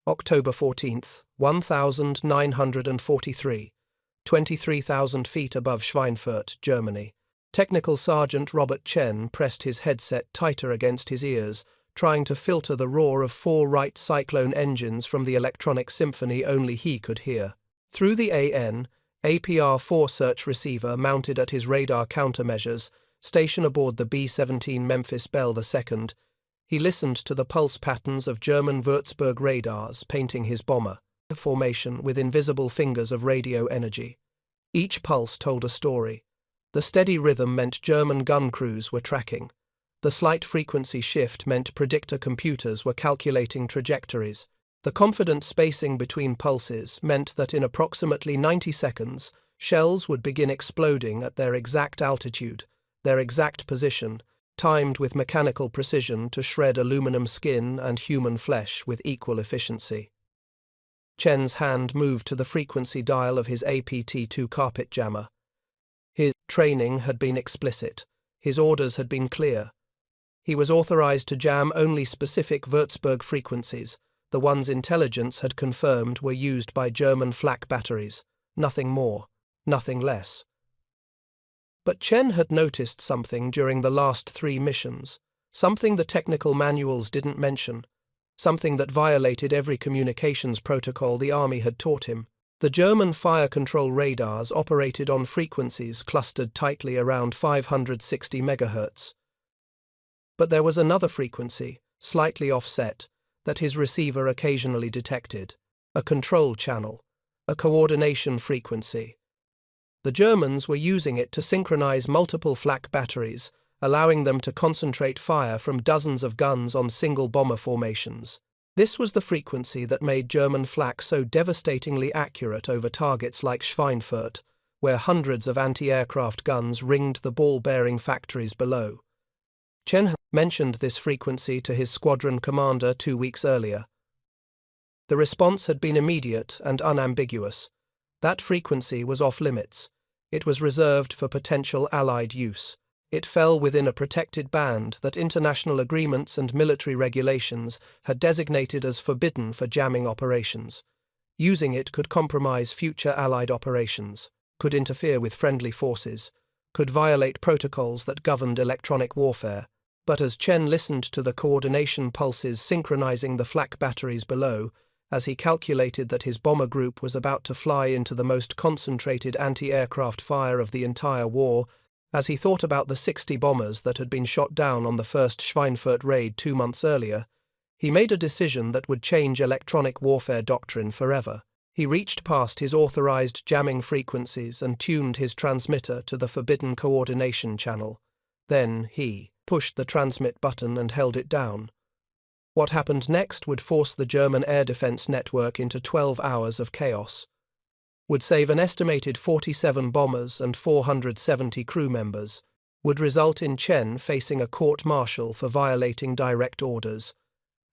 October 14th, 1943, 23,000 feet above Schweinfurt, Germany. Technical Sergeant Robert Chen pressed his headset tighter against his ears, trying to filter the roar of 4 Wright Cyclone engines from the electronic symphony only he could hear. Through the APR-4 search receiver mounted at his radar countermeasures, station aboard the B-17 Memphis Belle II, he listened to the pulse patterns of German Würzburg radars painting his bomber formation with invisible fingers of radio energy. Each pulse told a story. The steady rhythm meant German gun crews were tracking. The slight frequency shift meant predictor computers were calculating trajectories. The confident spacing between pulses meant that in approximately 90 seconds, shells would begin exploding at their exact altitude, their exact position, timed with mechanical precision to shred aluminum skin and human flesh with equal efficiency. Chen's hand moved to the frequency dial of his APT-2 carpet jammer. His training had been explicit. His orders had been clear. He was authorized to jam only specific Würzburg frequencies, the ones intelligence had confirmed were used by German Flak batteries. Nothing more, nothing less. But Chen had noticed something during the last 3 missions, something the technical manuals didn't mention, something that violated every communications protocol the Army had taught him. The German fire control radars operated on frequencies clustered tightly around 560 MHz. But there was another frequency, slightly offset, that his receiver occasionally detected, a control channel, a coordination frequency. The Germans were using it to synchronize multiple flak batteries, allowing them to concentrate fire from dozens of guns on single bomber formations. This was the frequency that made German flak so devastatingly accurate over targets like Schweinfurt, where hundreds of anti-aircraft guns ringed the ball-bearing factories below. Chen mentioned this frequency to his squadron commander 2 weeks earlier. The response had been immediate and unambiguous. That frequency was off-limits. It was reserved for potential Allied use. It fell within a protected band that international agreements and military regulations had designated as forbidden for jamming operations. Using it could compromise future Allied operations, could interfere with friendly forces, could violate protocols that governed electronic warfare. But as Chen listened to the coordination pulses synchronizing the flak batteries below, as he calculated that his bomber group was about to fly into the most concentrated anti-aircraft fire of the entire war, as he thought about the 60 bombers that had been shot down on the first Schweinfurt raid 2 months earlier, he made a decision that would change electronic warfare doctrine forever. He reached past his authorized jamming frequencies and tuned his transmitter to the forbidden coordination channel. Then he pushed the transmit button and held it down. What happened next would force the German air defense network into 12 hours of chaos, would save an estimated 47 bombers and 470 crew members, would result in Chen facing a court-martial for violating direct orders,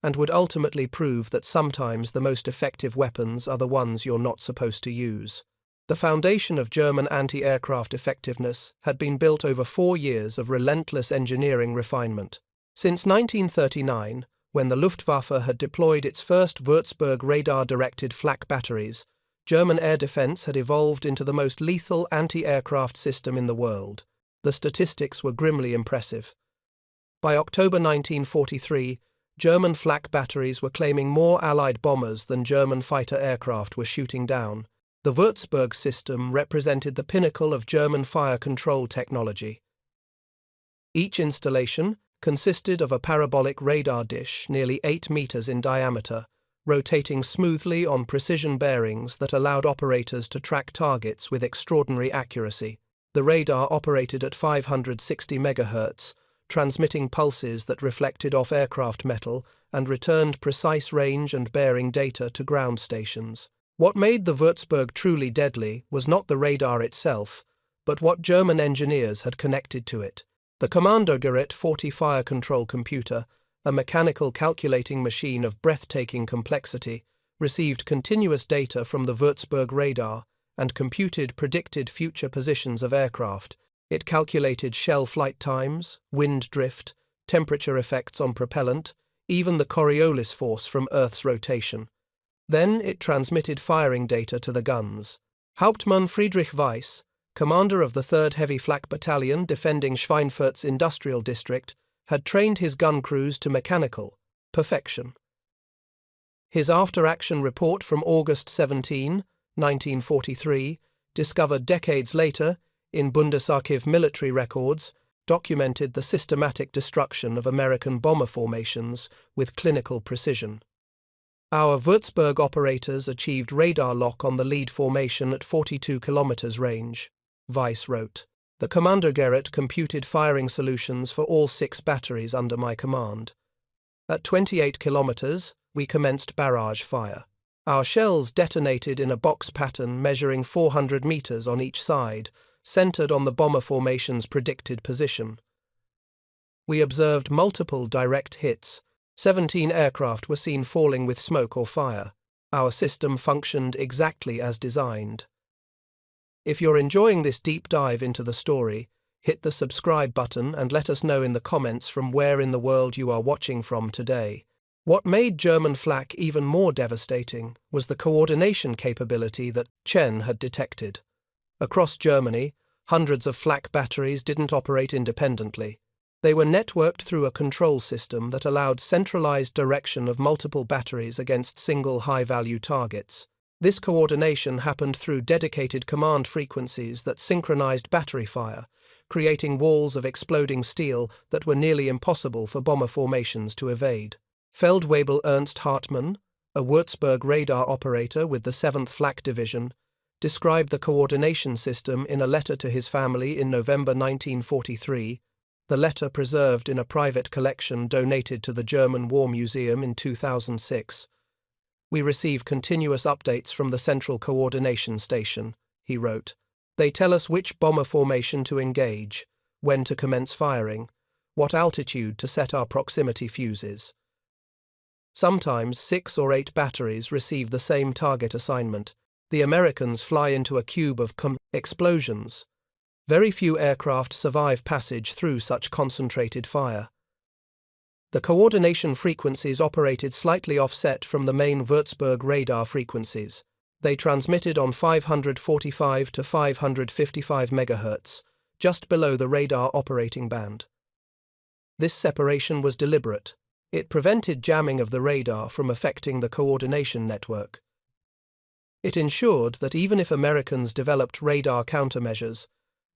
and would ultimately prove that sometimes the most effective weapons are the ones you're not supposed to use. The foundation of German anti-aircraft effectiveness had been built over 4 years of relentless engineering refinement. Since 1939, when the Luftwaffe had deployed its first Würzburg radar-directed flak batteries, German air defense had evolved into the most lethal anti-aircraft system in the world. The statistics were grimly impressive. By October 1943, German flak batteries were claiming more Allied bombers than German fighter aircraft were shooting down. The Würzburg system represented the pinnacle of German fire control technology. Each installation consisted of a parabolic radar dish nearly 8 meters in diameter, rotating smoothly on precision bearings that allowed operators to track targets with extraordinary accuracy. The radar operated at 560 MHz, transmitting pulses that reflected off aircraft metal and returned precise range and bearing data to ground stations. What made the Würzburg truly deadly was not the radar itself, but what German engineers had connected to it. The Kommandogerät 40 fire control computer, a mechanical calculating machine of breathtaking complexity, received continuous data from the Würzburg radar and computed predicted future positions of aircraft. It calculated shell flight times, wind drift, temperature effects on propellant, even the Coriolis force from Earth's rotation. Then it transmitted firing data to the guns. Hauptmann Friedrich Weiss, commander of the 3rd Heavy Flak Battalion defending Schweinfurt's industrial district, had trained his gun crews to mechanical perfection. His after-action report from August 17, 1943, discovered decades later, in Bundesarchiv military records, documented the systematic destruction of American bomber formations with clinical precision. Our Würzburg operators achieved radar lock on the lead formation at 42 kilometers range, Weiss wrote. The Kommandogerät computed firing solutions for all 6 batteries under my command. At 28 kilometers, we commenced barrage fire. Our shells detonated in a box pattern measuring 400 meters on each side, centered on the bomber formation's predicted position. We observed multiple direct hits. 17 aircraft were seen falling with smoke or fire. Our system functioned exactly as designed. If you're enjoying this deep dive into the story, hit the subscribe button and let us know in the comments from where in the world you are watching from today. What made German flak even more devastating was the coordination capability that Chen had detected. Across Germany, hundreds of flak batteries didn't operate independently. They were networked through a control system that allowed centralized direction of multiple batteries against single high-value targets. This coordination happened through dedicated command frequencies that synchronized battery fire, creating walls of exploding steel that were nearly impossible for bomber formations to evade. Feldwebel Ernst Hartmann, a Würzburg radar operator with the 7th Flak Division, described the coordination system in a letter to his family in November 1943, the letter preserved in a private collection donated to the German War Museum in 2006. We receive continuous updates from the Central Coordination Station, he wrote. They tell us which bomber formation to engage, when to commence firing, what altitude to set our proximity fuses. Sometimes 6 or 8 batteries receive the same target assignment. The Americans fly into a cube of explosions. Very few aircraft survive passage through such concentrated fire. The coordination frequencies operated slightly offset from the main Würzburg radar frequencies. They transmitted on 545 to 555 MHz, just below the radar operating band. This separation was deliberate. It prevented jamming of the radar from affecting the coordination network. It ensured that even if Americans developed radar countermeasures,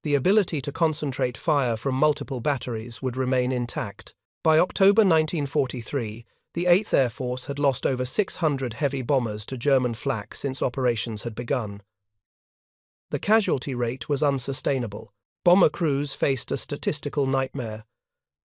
the ability to concentrate fire from multiple batteries would remain intact. By October 1943, the 8th Air Force had lost over 600 heavy bombers to German flak since operations had begun. The casualty rate was unsustainable. Bomber crews faced a statistical nightmare.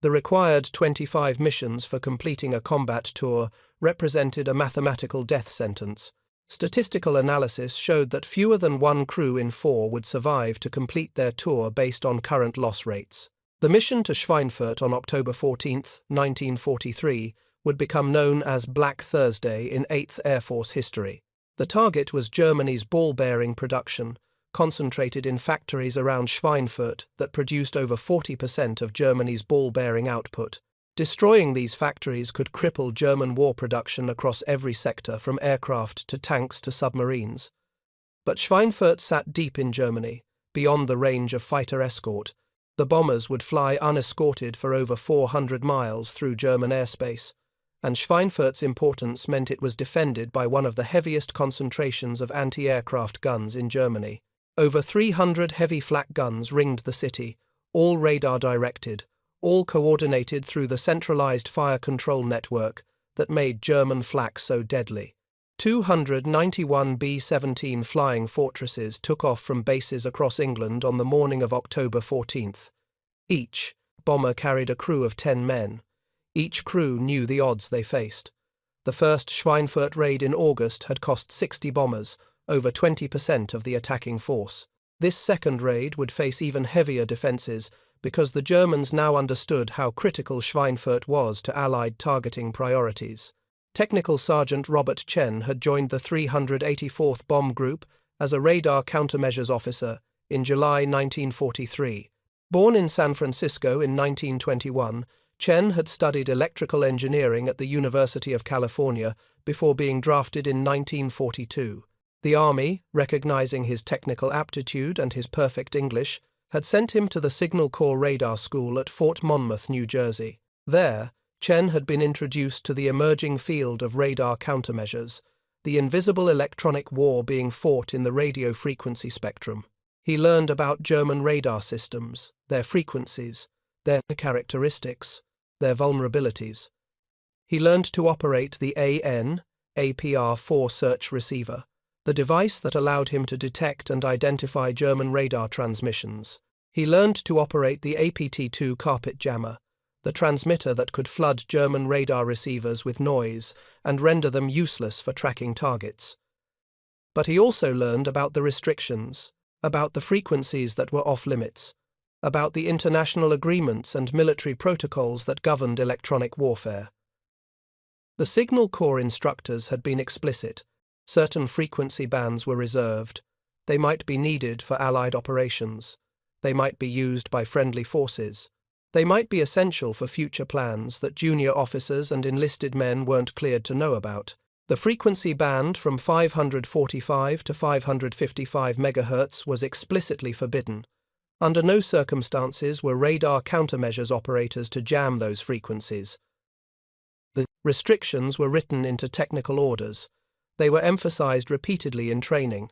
The required 25 missions for completing a combat tour represented a mathematical death sentence. Statistical analysis showed that fewer than 1 crew in 4 would survive to complete their tour based on current loss rates. The mission to Schweinfurt on October 14, 1943, would become known as Black Thursday in 8th Air Force history. The target was Germany's ball-bearing production, concentrated in factories around Schweinfurt that produced over 40% of Germany's ball-bearing output. Destroying these factories could cripple German war production across every sector from aircraft to tanks to submarines. But Schweinfurt sat deep in Germany, beyond the range of fighter escort. The bombers would fly unescorted for over 400 miles through German airspace, and Schweinfurt's importance meant it was defended by one of the heaviest concentrations of anti-aircraft guns in Germany. Over 300 heavy flak guns ringed the city, all radar-directed, all coordinated through the centralized fire control network that made German flak so deadly. 291 B-17 flying fortresses took off from bases across England on the morning of October 14th. Each bomber carried a crew of 10 men. Each crew knew the odds they faced. The first Schweinfurt raid in August had cost 60 bombers, over 20% of the attacking force. This second raid would face even heavier defenses because the Germans now understood how critical Schweinfurt was to Allied targeting priorities. Technical Sergeant Robert Chen had joined the 384th Bomb Group as a radar countermeasures officer in July 1943. Born in San Francisco in 1921, Chen had studied electrical engineering at the University of California before being drafted in 1942. The Army, recognizing his technical aptitude and his perfect English, had sent him to the Signal Corps Radar School at Fort Monmouth, New Jersey. There, Chen had been introduced to the emerging field of radar countermeasures, the invisible electronic war being fought in the radio frequency spectrum. He learned about German radar systems, their frequencies, their characteristics, their vulnerabilities. He learned to operate the APR-4 search receiver, the device that allowed him to detect and identify German radar transmissions. He learned to operate the APT-2 carpet jammer, the transmitter that could flood German radar receivers with noise and render them useless for tracking targets. But he also learned about the restrictions, about the frequencies that were off-limits, about the international agreements and military protocols that governed electronic warfare. The Signal Corps instructors had been explicit. Certain frequency bands were reserved. They might be needed for Allied operations. They might be used by friendly forces. They might be essential for future plans that junior officers and enlisted men weren't cleared to know about. The frequency band from 545 to 555 MHz was explicitly forbidden. Under no circumstances were radar countermeasures operators to jam those frequencies. The restrictions were written into technical orders. They were emphasized repeatedly in training.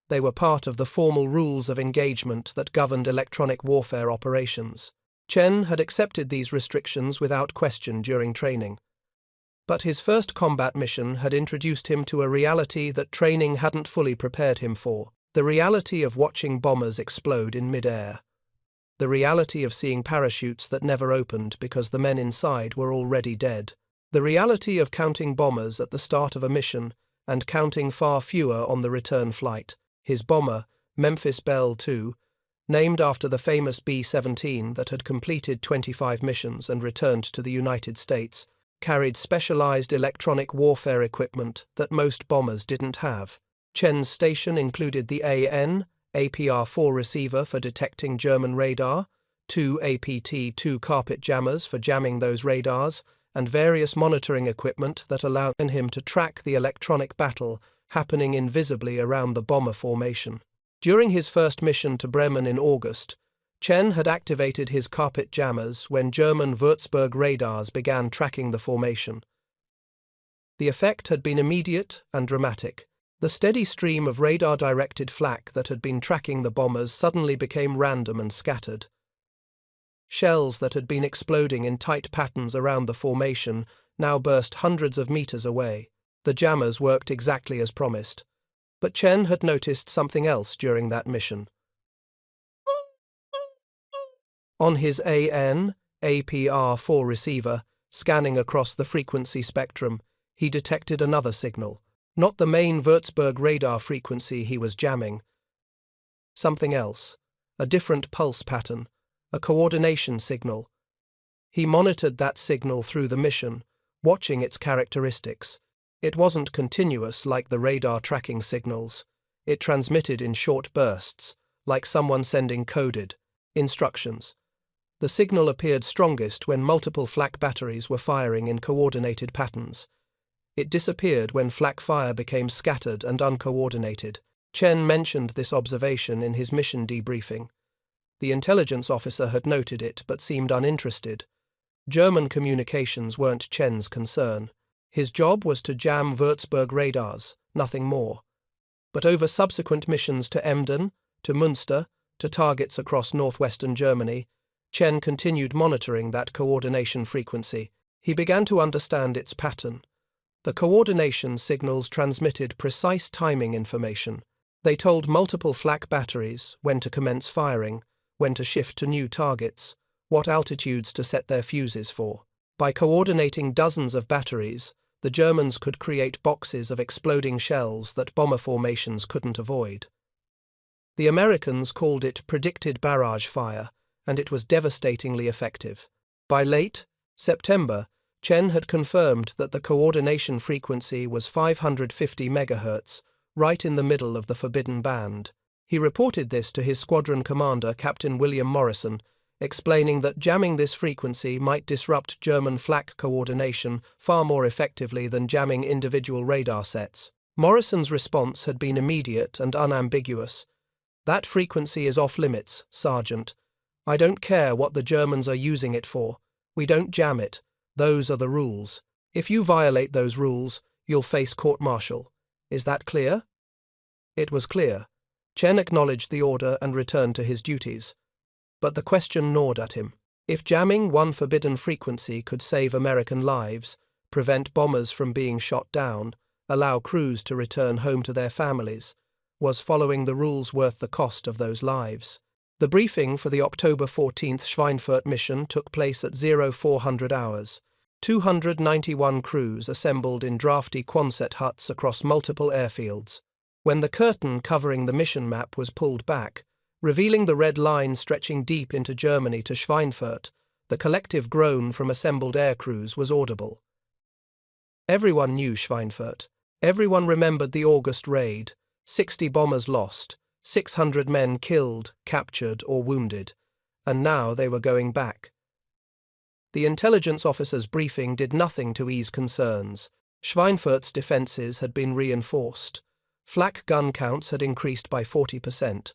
They were part of the formal rules of engagement that governed electronic warfare operations. Chen had accepted these restrictions without question during training. But his first combat mission had introduced him to a reality that training hadn't fully prepared him for. The reality of watching bombers explode in mid-air. The reality of seeing parachutes that never opened because the men inside were already dead. The reality of counting bombers at the start of a mission and counting far fewer on the return flight. His bomber, Memphis Belle II, named after the famous B-17 that had completed 25 missions and returned to the United States, carried specialized electronic warfare equipment that most bombers didn't have. Chen's station included the APR-4 receiver for detecting German radar, 2 APT-2 carpet jammers for jamming those radars, and various monitoring equipment that allowed him to track the electronic battle happening invisibly around the bomber formation. During his first mission to Bremen in August, Chen had activated his carpet jammers when German Würzburg radars began tracking the formation. The effect had been immediate and dramatic. The steady stream of radar-directed flak that had been tracking the bombers suddenly became random and scattered. Shells that had been exploding in tight patterns around the formation now burst hundreds of meters away. The jammers worked exactly as promised. But Chen had noticed something else during that mission. On his APR-4 receiver, scanning across the frequency spectrum, he detected another signal. Not the main Würzburg radar frequency he was jamming. Something else, a different pulse pattern, a coordination signal. He monitored that signal through the mission, watching its characteristics. It wasn't continuous like the radar tracking signals. It transmitted in short bursts, like someone sending coded instructions. The signal appeared strongest when multiple flak batteries were firing in coordinated patterns. It disappeared when flak fire became scattered and uncoordinated. Chen mentioned this observation in his mission debriefing. The intelligence officer had noted it but seemed uninterested. German communications weren't Chen's concern. His job was to jam Würzburg radars, nothing more. But over subsequent missions to Emden, to Münster, to targets across northwestern Germany, Chen continued monitoring that coordination frequency. He began to understand its pattern. The coordination signals transmitted precise timing information. They told multiple flak batteries when to commence firing, when to shift to new targets, what altitudes to set their fuses for. By coordinating dozens of batteries, the Germans could create boxes of exploding shells that bomber formations couldn't avoid. The Americans called it predicted barrage fire, and it was devastatingly effective. By late September, Chen had confirmed that the coordination frequency was 550 MHz, right in the middle of the forbidden band. He reported this to his squadron commander, Captain William Morrison, explaining that jamming this frequency might disrupt German flak coordination far more effectively than jamming individual radar sets. Morrison's response had been immediate and unambiguous. "That frequency is off limits, Sergeant. I don't care what the Germans are using it for. We don't jam it. Those are the rules. If you violate those rules, you'll face court-martial. Is that clear?" It was clear. Chen acknowledged the order and returned to his duties. But the question gnawed at him. If jamming one forbidden frequency could save American lives, prevent bombers from being shot down, allow crews to return home to their families, was following the rules worth the cost of those lives? The briefing for the October 14th Schweinfurt mission took place at 0400 hours. 291 crews assembled in drafty Quonset huts across multiple airfields. When the curtain covering the mission map was pulled back, revealing the red line stretching deep into Germany to Schweinfurt, the collective groan from assembled air crews was audible. Everyone knew Schweinfurt. Everyone remembered the August raid, 60 bombers lost, 600 men killed, captured, or wounded, and now they were going back. The intelligence officer's briefing did nothing to ease concerns. Schweinfurt's defences had been reinforced. Flak gun counts had increased by 40%.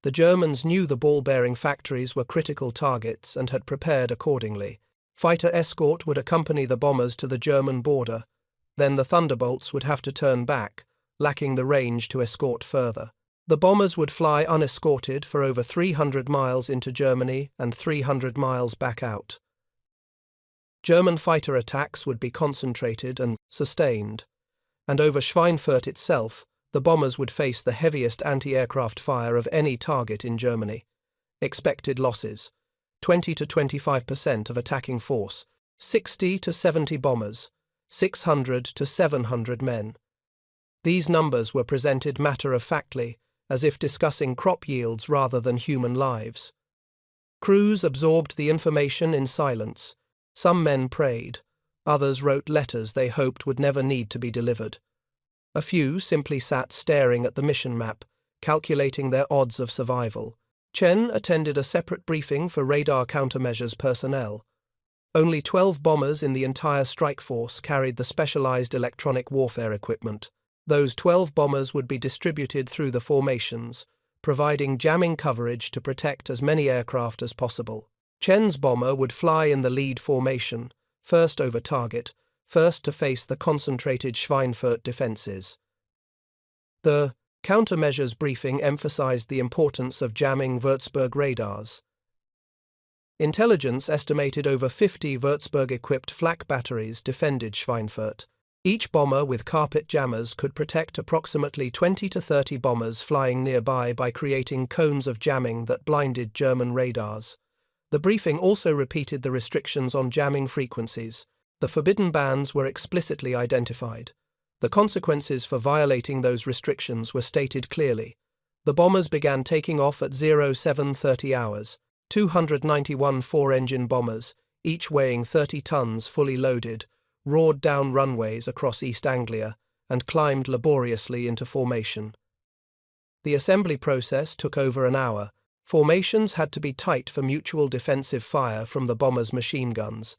The Germans knew the ball-bearing factories were critical targets and had prepared accordingly. Fighter escort would accompany the bombers to the German border. Then the Thunderbolts would have to turn back, lacking the range to escort further. The bombers would fly unescorted for over 300 miles into Germany and 300 miles back out. German fighter attacks would be concentrated and sustained, and over Schweinfurt itself, the bombers would face the heaviest anti-aircraft fire of any target in Germany. Expected losses: 20 to 25% of attacking force, 60 to 70 bombers, 600 to 700 men. These numbers were presented matter-of-factly, as if discussing crop yields rather than human lives. Crews absorbed the information in silence. Some men prayed. Others wrote letters they hoped would never need to be delivered. A few simply sat staring at the mission map, calculating their odds of survival. Chen attended a separate briefing for radar countermeasures personnel. Only 12 bombers in the entire strike force carried the specialized electronic warfare equipment. Those 12 bombers would be distributed through the formations, providing jamming coverage to protect as many aircraft as possible. Chen's bomber would fly in the lead formation, first over target, first to face the concentrated Schweinfurt defenses. The countermeasures briefing emphasized the importance of jamming Würzburg radars. Intelligence estimated over 50 Würzburg-equipped flak batteries defended Schweinfurt. Each bomber with carpet jammers could protect approximately 20 to 30 bombers flying nearby by creating cones of jamming that blinded German radars. The briefing also repeated the restrictions on jamming frequencies. The forbidden bands were explicitly identified. The consequences for violating those restrictions were stated clearly. The bombers began taking off at 0730 hours. 291 four-engine bombers, each weighing 30 tons fully loaded, roared down runways across East Anglia and climbed laboriously into formation. The assembly process took over an hour. Formations had to be tight for mutual defensive fire from the bombers' machine guns.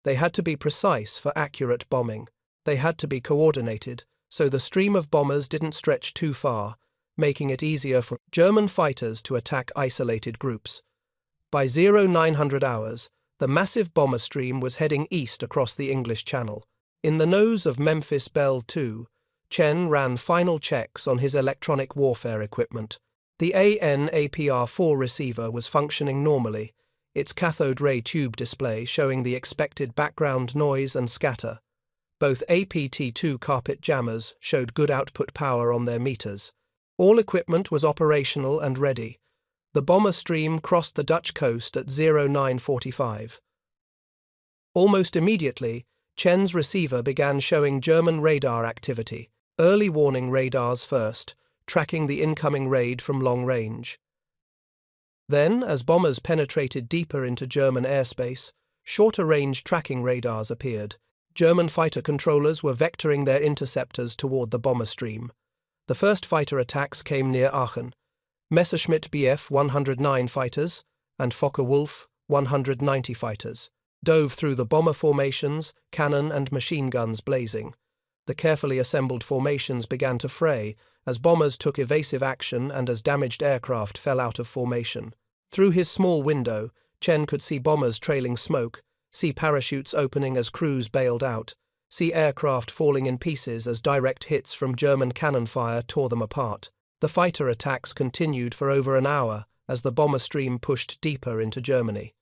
They had to be precise for accurate bombing. They had to be coordinated, so the stream of bombers didn't stretch too far, making it easier for German fighters to attack isolated groups. By 0900 hours, the massive bomber stream was heading east across the English Channel. In the nose of Memphis Belle II, Chen ran final checks on his electronic warfare equipment. The AN/APR-4 receiver was functioning normally, its cathode ray tube display showing the expected background noise and scatter. Both APT-2 carpet jammers showed good output power on their meters. All equipment was operational and ready. The bomber stream crossed the Dutch coast at 0945. Almost immediately, Chen's receiver began showing German radar activity, early warning radars first, tracking the incoming raid from long range. Then, as bombers penetrated deeper into German airspace, shorter-range tracking radars appeared. German fighter controllers were vectoring their interceptors toward the bomber stream. The first fighter attacks came near Aachen. Messerschmitt Bf 109 fighters, and Focke-Wulf, 190 fighters, dove through the bomber formations, cannon and machine guns blazing. The carefully assembled formations began to fray as bombers took evasive action and as damaged aircraft fell out of formation. Through his small window, Chen could see bombers trailing smoke, see parachutes opening as crews bailed out, see aircraft falling in pieces as direct hits from German cannon fire tore them apart. The fighter attacks continued for over an hour as the bomber stream pushed deeper into Germany.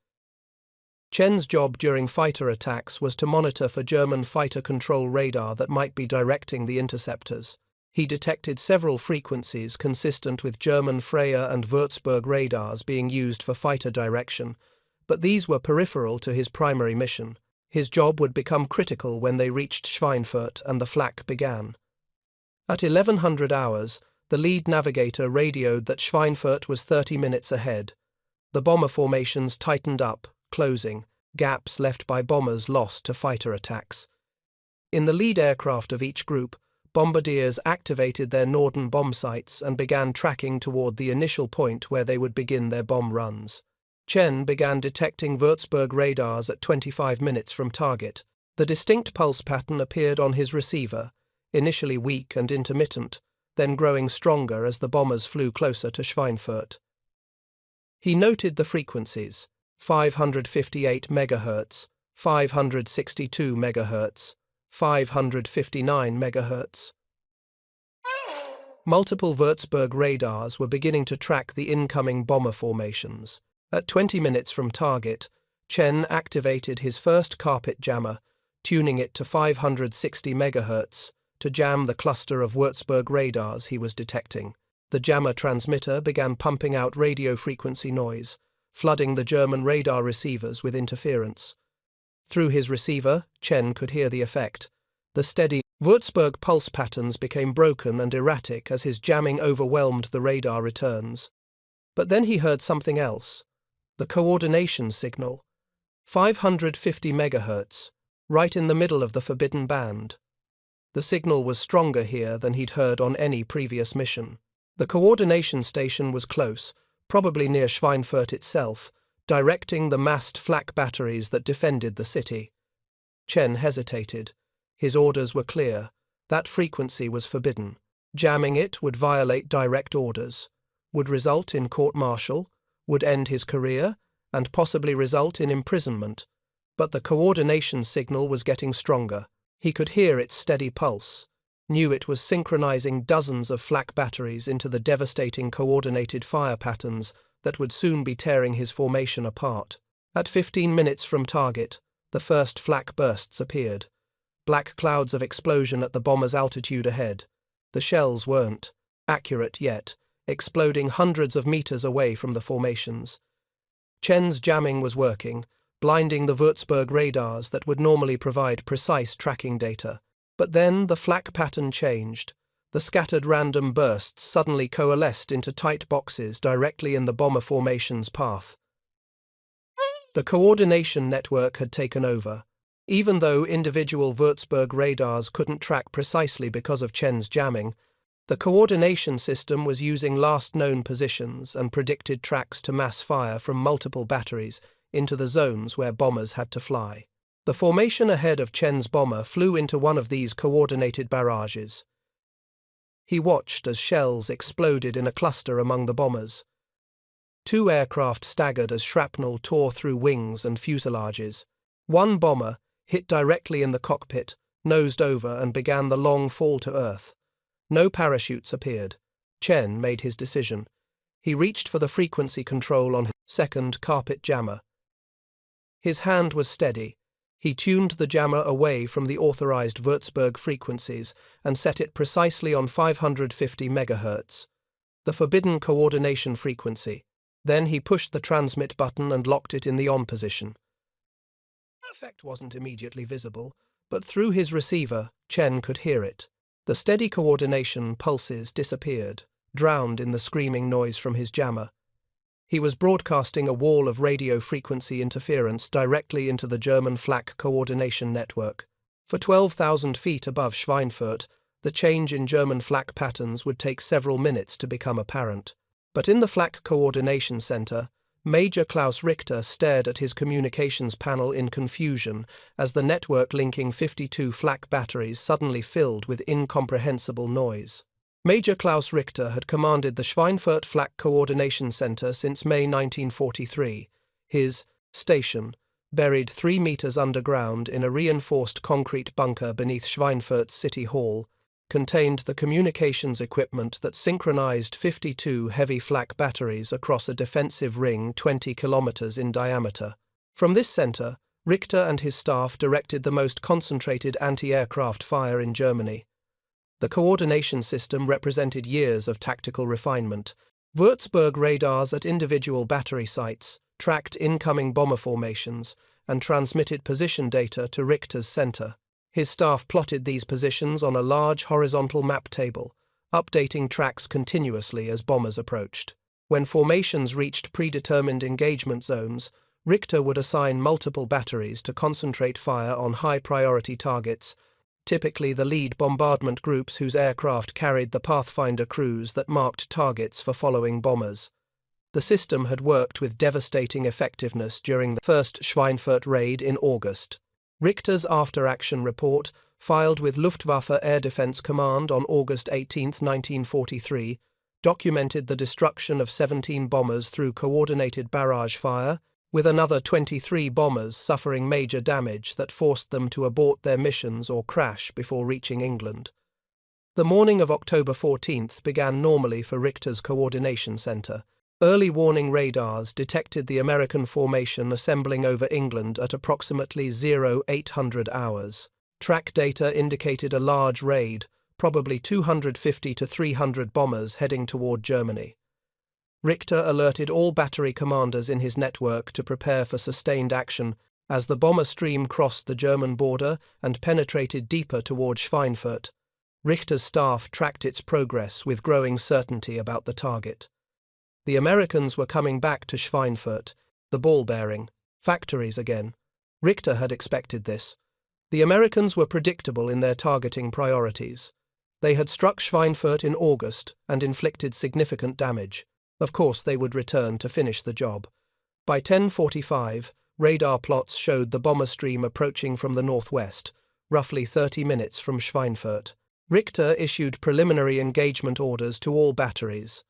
Chen's job during fighter attacks was to monitor for German fighter control radar that might be directing the interceptors. He detected several frequencies consistent with German Freya and Würzburg radars being used for fighter direction, but these were peripheral to his primary mission. His job would become critical when they reached Schweinfurt and the Flak began. At 1100 hours, the lead navigator radioed that Schweinfurt was 30 minutes ahead. The bomber formations tightened up, closing, gaps left by bombers lost to fighter attacks. In the lead aircraft of each group, bombardiers activated their Norden bomb sights and began tracking toward the initial point where they would begin their bomb runs. Chen began detecting Würzburg radars at 25 minutes from target. The distinct pulse pattern appeared on his receiver, initially weak and intermittent, then growing stronger as the bombers flew closer to Schweinfurt. He noted the frequencies: 558 MHz, 562 MHz, 559 MHz. Multiple Würzburg radars were beginning to track the incoming bomber formations. At 20 minutes from target, Chen activated his first carpet jammer, tuning it to 560 MHz to jam the cluster of Würzburg radars he was detecting. The jammer transmitter began pumping out radio frequency noise, flooding the German radar receivers with interference. Through his receiver, Chen could hear the effect. The steady Würzburg pulse patterns became broken and erratic as his jamming overwhelmed the radar returns. But then he heard something else. The coordination signal. 550 MHz, right in the middle of the forbidden band. The signal was stronger here than he'd heard on any previous mission. The coordination station was close, probably near Schweinfurt itself, directing the massed flak batteries that defended the city. Chen hesitated. His orders were clear. That frequency was forbidden. Jamming it would violate direct orders, would result in court-martial, would end his career, and possibly result in imprisonment. But the coordination signal was getting stronger. He could hear its steady pulse, knew it was synchronizing dozens of flak batteries into the devastating coordinated fire patterns that would soon be tearing his formation apart. At 15 minutes from target, the first flak bursts appeared. Black clouds of explosion at the bomber's altitude ahead. The shells weren't accurate yet, exploding hundreds of meters away from the formations. Chen's jamming was working, blinding the Würzburg radars that would normally provide precise tracking data. But then the flak pattern changed. The scattered random bursts suddenly coalesced into tight boxes directly in the bomber formation's path. The coordination network had taken over. Even though individual Würzburg radars couldn't track precisely because of Chen's jamming, the coordination system was using last known positions and predicted tracks to mass fire from multiple batteries into the zones where bombers had to fly. The formation ahead of Chen's bomber flew into one of these coordinated barrages. He watched as shells exploded in a cluster among the bombers. 2 aircraft staggered as shrapnel tore through wings and fuselages. One bomber, hit directly in the cockpit, nosed over and began the long fall to earth. No parachutes appeared. Chen made his decision. He reached for the frequency control on his second carpet jammer. His hand was steady. He tuned the jammer away from the authorized Würzburg frequencies and set it precisely on 550 MHz, the forbidden coordination frequency. Then he pushed the transmit button and locked it in the on position. The effect wasn't immediately visible, but through his receiver, Chen could hear it. The steady coordination pulses disappeared, drowned in the screaming noise from his jammer. He was broadcasting a wall of radio frequency interference directly into the German Flak coordination network. For 12,000 feet above Schweinfurt, the change in German Flak patterns would take several minutes to become apparent. But in the Flak coordination center, Major Klaus Richter stared at his communications panel in confusion as the network linking 52 Flak batteries suddenly filled with incomprehensible noise. Major Klaus Richter had commanded the Schweinfurt Flak Coordination Center since May 1943. His station, buried 3 meters underground in a reinforced concrete bunker beneath Schweinfurt's City Hall, contained the communications equipment that synchronized 52 heavy Flak batteries across a defensive ring 20 kilometers in diameter. From this center, Richter and his staff directed the most concentrated anti-aircraft fire in Germany. The coordination system represented years of tactical refinement. Würzburg radars at individual battery sites tracked incoming bomber formations and transmitted position data to Richter's center. His staff plotted these positions on a large horizontal map table, updating tracks continuously as bombers approached. When formations reached predetermined engagement zones, Richter would assign multiple batteries to concentrate fire on high-priority targets, typically the lead bombardment groups whose aircraft carried the Pathfinder crews that marked targets for following bombers. The system had worked with devastating effectiveness during the first Schweinfurt raid in August. Richter's after-action report, filed with Luftwaffe Air Defense Command on August 18, 1943, documented the destruction of 17 bombers through coordinated barrage fire, with another 23 bombers suffering major damage that forced them to abort their missions or crash before reaching England. The morning of October 14th began normally for Richter's coordination center. Early warning radars detected the American formation assembling over England at approximately 0800 hours. Track data indicated a large raid, probably 250 to 300 bombers heading toward Germany. Richter alerted all battery commanders in his network to prepare for sustained action as the bomber stream crossed the German border and penetrated deeper toward Schweinfurt. Richter's staff tracked its progress with growing certainty about the target. The Americans were coming back to Schweinfurt, the ball-bearing factories again. Richter had expected this. The Americans were predictable in their targeting priorities. They had struck Schweinfurt in August and inflicted significant damage. Of course, they would return to finish the job. By 10:45, radar plots showed the bomber stream approaching from the northwest, roughly 30 minutes from Schweinfurt. Richter issued preliminary engagement orders to all batteries.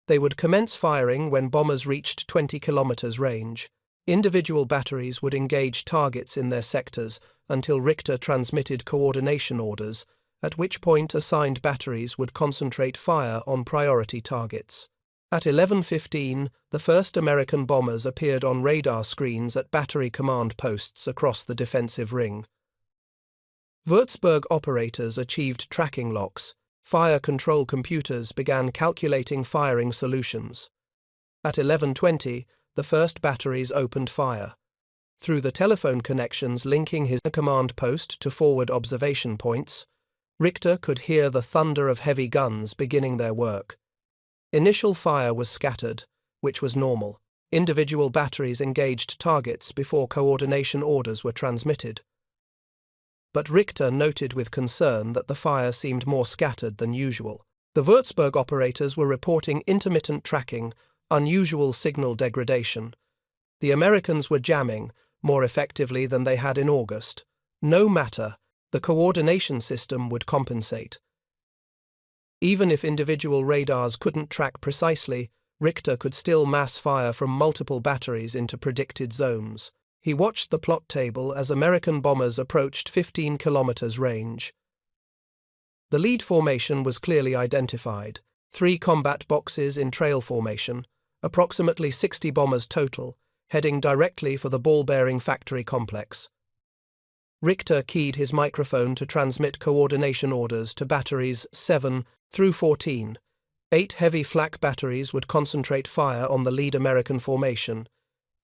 They would commence firing when bombers reached 20 kilometers range. Individual batteries would engage targets in their sectors until Richter transmitted coordination orders, at which point assigned batteries would concentrate fire on priority targets. At 11:15, the first American bombers appeared on radar screens at battery command posts across the defensive ring. Würzburg operators achieved tracking locks. Fire control computers began calculating firing solutions. At 11:20, the first batteries opened fire. Through the telephone connections linking his command post to forward observation points, Richter could hear the thunder of heavy guns beginning their work. Initial fire was scattered, which was normal. Individual batteries engaged targets before coordination orders were transmitted. But Richter noted with concern that the fire seemed more scattered than usual. The Würzburg operators were reporting intermittent tracking, unusual signal degradation. The Americans were jamming, more effectively than they had in August. No matter, the coordination system would compensate. Even if individual radars couldn't track precisely, Richter could still mass fire from multiple batteries into predicted zones. He watched the plot table as American bombers approached 15 kilometers range. The lead formation was clearly identified. 3 combat boxes in trail formation, approximately 60 bombers total, heading directly for the ball-bearing factory complex. Richter keyed his microphone to transmit coordination orders to batteries 7 through 14. 8 heavy Flak batteries would concentrate fire on the lead American formation.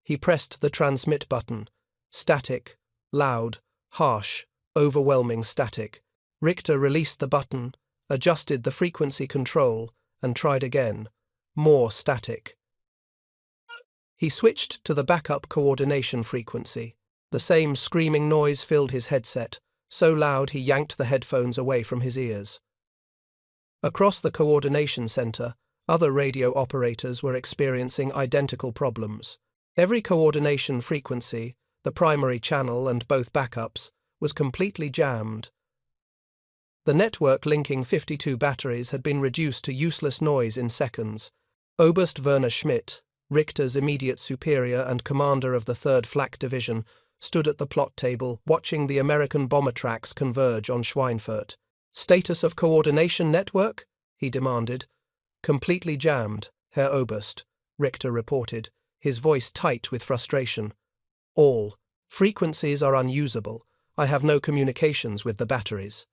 He pressed the transmit button. Static, loud, harsh, overwhelming static. Richter released the button, adjusted the frequency control, and tried again. More static. He switched to the backup coordination frequency. The same screaming noise filled his headset, so loud he yanked the headphones away from his ears. Across the coordination center, Other radio operators were experiencing identical problems. Every coordination frequency, the primary channel and both backups, was completely jammed. The network linking 52 batteries had been reduced to useless noise in seconds. Oberst Werner Schmidt, Richter's immediate superior and commander of the 3rd Flak Division, stood at the plot table watching the American bomber tracks converge on Schweinfurt. "Status of coordination network?" he demanded. "Completely jammed, Herr Oberst," Richter reported, his voice tight with frustration. "All frequencies are unusable. I have no communications with the batteries."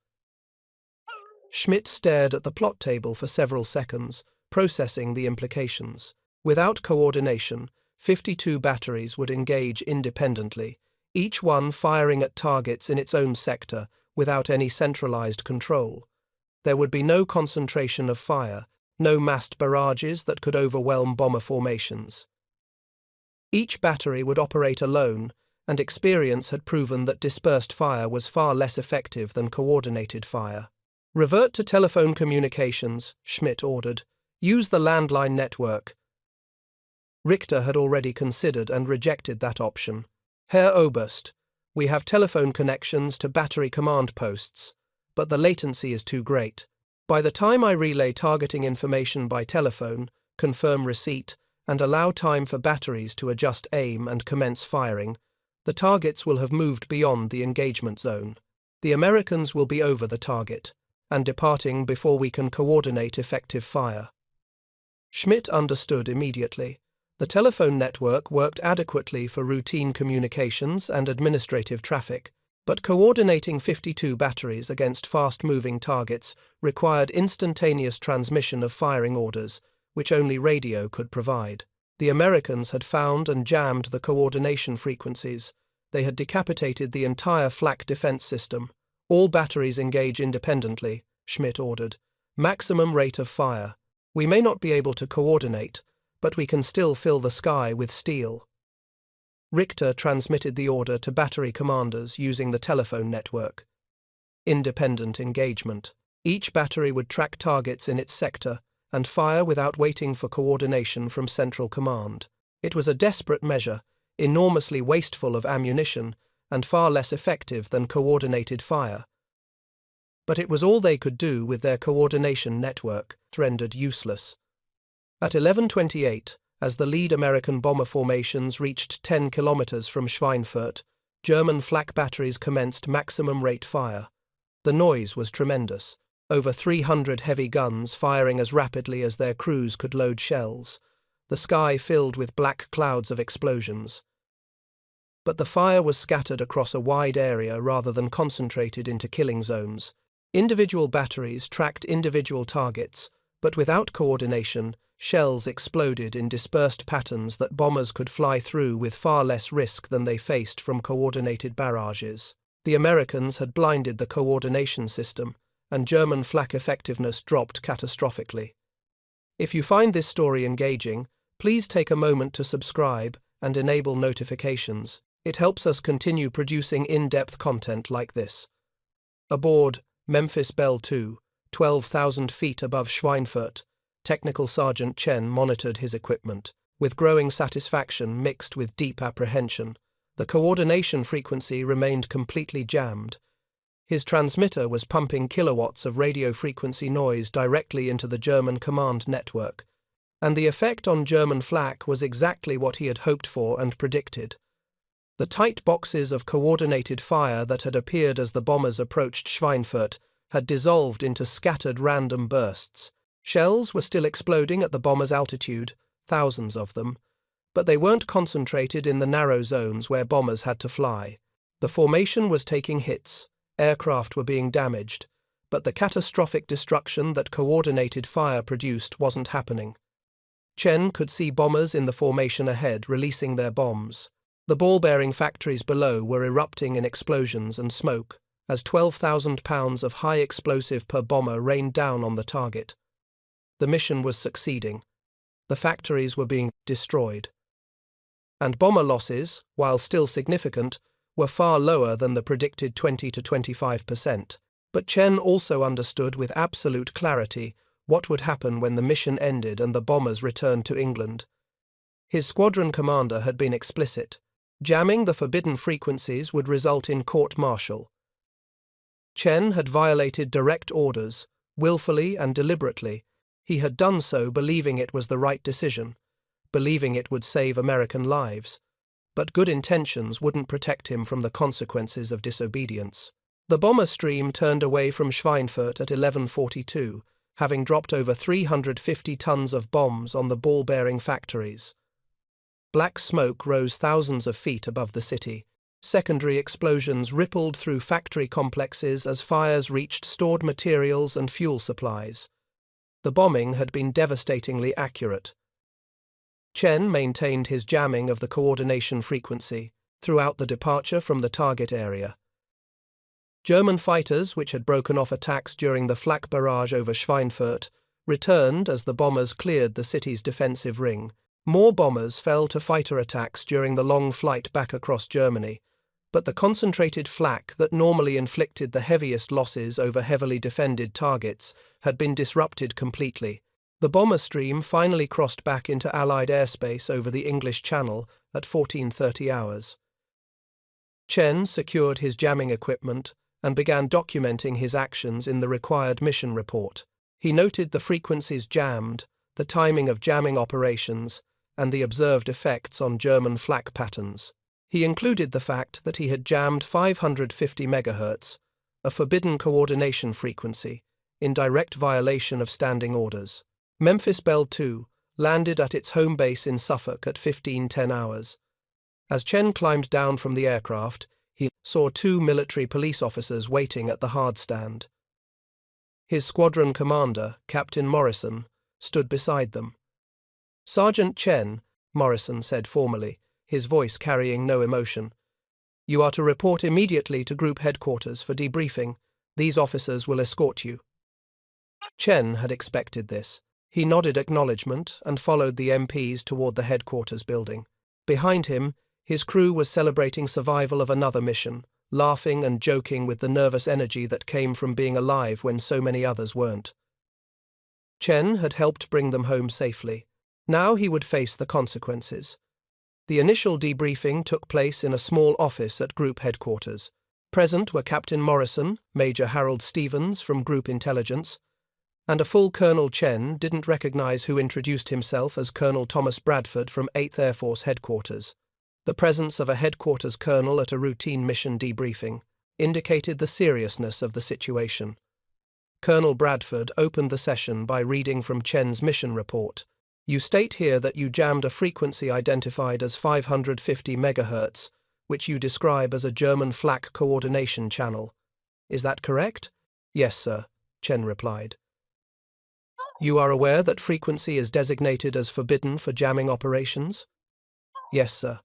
Schmidt stared at the plot table for several seconds, processing the implications. Without coordination, 52 batteries would engage independently, each one firing at targets in its own sector without any centralized control. There would be no concentration of fire, no massed barrages that could overwhelm bomber formations. Each battery would operate alone, and experience had proven that dispersed fire was far less effective than coordinated fire. "Revert to telephone communications," Schmidt ordered. "Use the landline network." Richter had already considered and rejected that option. "Herr Oberst, we have telephone connections to battery command posts, but the latency is too great. By the time I relay targeting information by telephone, confirm receipt, and allow time for batteries to adjust aim and commence firing, the targets will have moved beyond the engagement zone. The Americans will be over the target and departing before we can coordinate effective fire." Schmidt understood immediately. The telephone network worked adequately for routine communications and administrative traffic, but coordinating 52 batteries against fast-moving targets required instantaneous transmission of firing orders, which only radio could provide. The Americans had found and jammed the coordination frequencies. They had decapitated the entire flak defense system. "All batteries engage independently," Schmidt ordered. "Maximum rate of fire. We may not be able to coordinate, but we can still fill the sky with steel." Richter transmitted the order to battery commanders using the telephone network. Independent engagement. Each battery would track targets in its sector and fire without waiting for coordination from central command. It was a desperate measure, enormously wasteful of ammunition, and far less effective than coordinated fire. But it was all they could do with their coordination network, rendered useless. At 11:28, as the lead American bomber formations reached 10 kilometers from Schweinfurt, German flak batteries commenced maximum rate fire. The noise was tremendous. Over 300 heavy guns firing as rapidly as their crews could load shells. The sky filled with black clouds of explosions. But the fire was scattered across a wide area rather than concentrated into killing zones. Individual batteries tracked individual targets, but without coordination, shells exploded in dispersed patterns that bombers could fly through with far less risk than they faced from coordinated barrages. The Americans had blinded the coordination system, and German flak effectiveness dropped catastrophically. If you find this story engaging, please take a moment to subscribe and enable notifications. It helps us continue producing in-depth content like this. Aboard Memphis Belle II, 12,000 feet above Schweinfurt, Technical Sergeant Chen monitored his equipment, with growing satisfaction mixed with deep apprehension. The coordination frequency remained completely jammed. His transmitter was pumping kilowatts of radio frequency noise directly into the German command network, and the effect on German flak was exactly what he had hoped for and predicted. The tight boxes of coordinated fire that had appeared as the bombers approached Schweinfurt had dissolved into scattered random bursts. Shells were still exploding at the bombers' altitude, thousands of them, but they weren't concentrated in the narrow zones where bombers had to fly. The formation was taking hits, aircraft were being damaged, but the catastrophic destruction that coordinated fire produced wasn't happening. Chen could see bombers in the formation ahead releasing their bombs. The ball-bearing factories below were erupting in explosions and smoke, as 12,000 pounds of high explosive per bomber rained down on the target. The mission was succeeding. The factories were being destroyed. And bomber losses, while still significant, were far lower than the predicted 20 to 25%. But Chen also understood with absolute clarity What would happen when the mission ended and the bombers returned to England? His squadron commander had been explicit. Jamming the forbidden frequencies would result in court-martial. Chen had violated direct orders, willfully and deliberately. He had done so believing it was the right decision, believing it would save American lives. But good intentions wouldn't protect him from the consequences of disobedience. The bomber stream turned away from Schweinfurt at 11:42, having dropped over 350 tons of bombs on the ball-bearing factories. Black smoke rose thousands of feet above the city. Secondary explosions rippled through factory complexes as fires reached stored materials and fuel supplies. The bombing had been devastatingly accurate. Chen maintained his jamming of the coordination frequency throughout the departure from the target area. German fighters, which had broken off attacks during the Flak barrage over Schweinfurt, returned as the bombers cleared the city's defensive ring. More bombers fell to fighter attacks during the long flight back across Germany, but the concentrated flak that normally inflicted the heaviest losses over heavily defended targets had been disrupted completely. The bomber stream finally crossed back into Allied airspace over the English Channel at 14:30 hours. Chen secured his jamming equipment and began documenting his actions in the required mission report. He noted the frequencies jammed, the timing of jamming operations, and the observed effects on German flak patterns. He included the fact that he had jammed 550 MHz, a forbidden coordination frequency, in direct violation of standing orders. Memphis Bell II landed at its home base in Suffolk at 15:10 hours. As Chen climbed down from the aircraft, he saw 2 military police officers waiting at the hard stand. His squadron commander, Captain Morrison, stood beside them. "Sergeant Chen," Morrison said formally, his voice carrying no emotion, "you are to report immediately to group headquarters for debriefing. These officers will escort you." Chen had expected this. He nodded acknowledgement and followed the MPs toward the headquarters building. Behind him, his crew was celebrating survival of another mission, laughing and joking with the nervous energy that came from being alive when so many others weren't. Chen had helped bring them home safely. Now he would face the consequences. The initial debriefing took place in a small office at Group Headquarters. Present were Captain Morrison, Major Harold Stevens from Group Intelligence, and a full Colonel Chen didn't recognize who introduced himself as Colonel Thomas Bradford from 8th Air Force Headquarters. The presence of a headquarters colonel at a routine mission debriefing indicated the seriousness of the situation. Colonel Bradford opened the session by reading from Chen's mission report. "You state here that you jammed a frequency identified as 550 MHz, which you describe as a German flak coordination channel. Is that correct?" "Yes, sir," Chen replied. "You are aware that frequency is designated as forbidden for jamming operations?" "Yes, sir.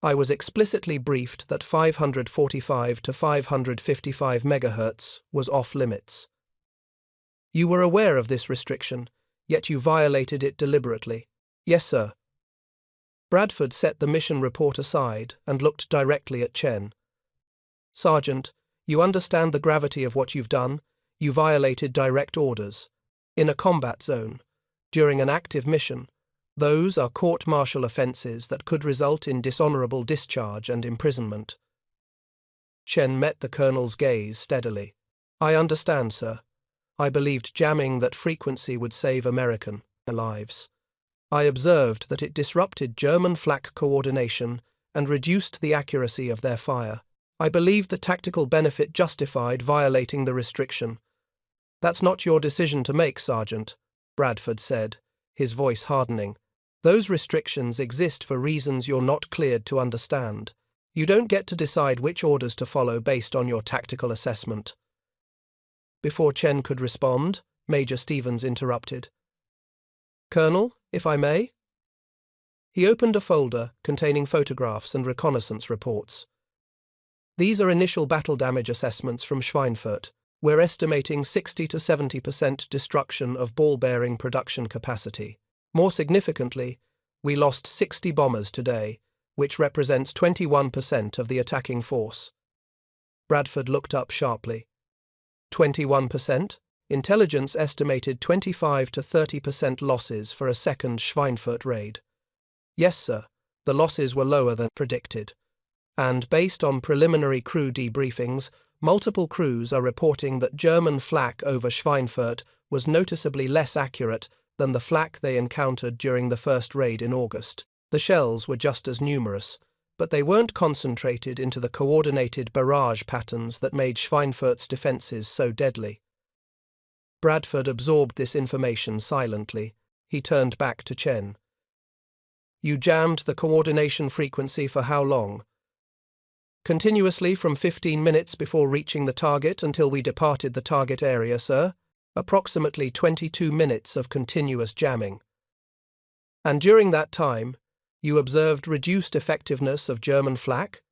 I was explicitly briefed that 545 to 555 MHz was off limits." "You were aware of this restriction, yet you violated it deliberately?" "Yes, sir." Bradford set the mission report aside and looked directly at Chen. "Sergeant, you understand the gravity of what you've done. You violated direct orders. In a combat zone, during an active mission, those are court-martial offences that could result in dishonourable discharge and imprisonment." Chen met the colonel's gaze steadily. "I understand, sir. I believed jamming that frequency would save American lives. I observed that it disrupted German flak coordination and reduced the accuracy of their fire. I believed the tactical benefit justified violating the restriction." "That's not your decision to make, Sergeant," Bradford said, his voice hardening. "Those restrictions exist for reasons you're not cleared to understand. You don't get to decide which orders to follow based on your tactical assessment." Before Chen could respond, Major Stevens interrupted. "Colonel, if I may?" He opened a folder containing photographs and reconnaissance reports. "These are initial battle damage assessments from Schweinfurt. We're estimating 60 to 70% destruction of ball-bearing production capacity. More significantly, we lost 60 bombers today, which represents 21% of the attacking force." Bradford looked up sharply. 21%? Intelligence estimated 25 to 30% losses for a second Schweinfurt raid. Yes, sir, the losses were lower than predicted. And based on preliminary crew debriefings, multiple crews are reporting that German flak over Schweinfurt was noticeably less accurate than the flak they encountered during the first raid in August. The shells were just as numerous, but they weren't concentrated into the coordinated barrage patterns that made Schweinfurt's defences so deadly. Bradford absorbed this information silently. He turned back to Chen. You jammed the coordination frequency for how long? Continuously from 15 minutes before reaching the target until we departed the target area, sir. Approximately 22 minutes of continuous jamming. And during that time, you observed reduced effectiveness of German flak?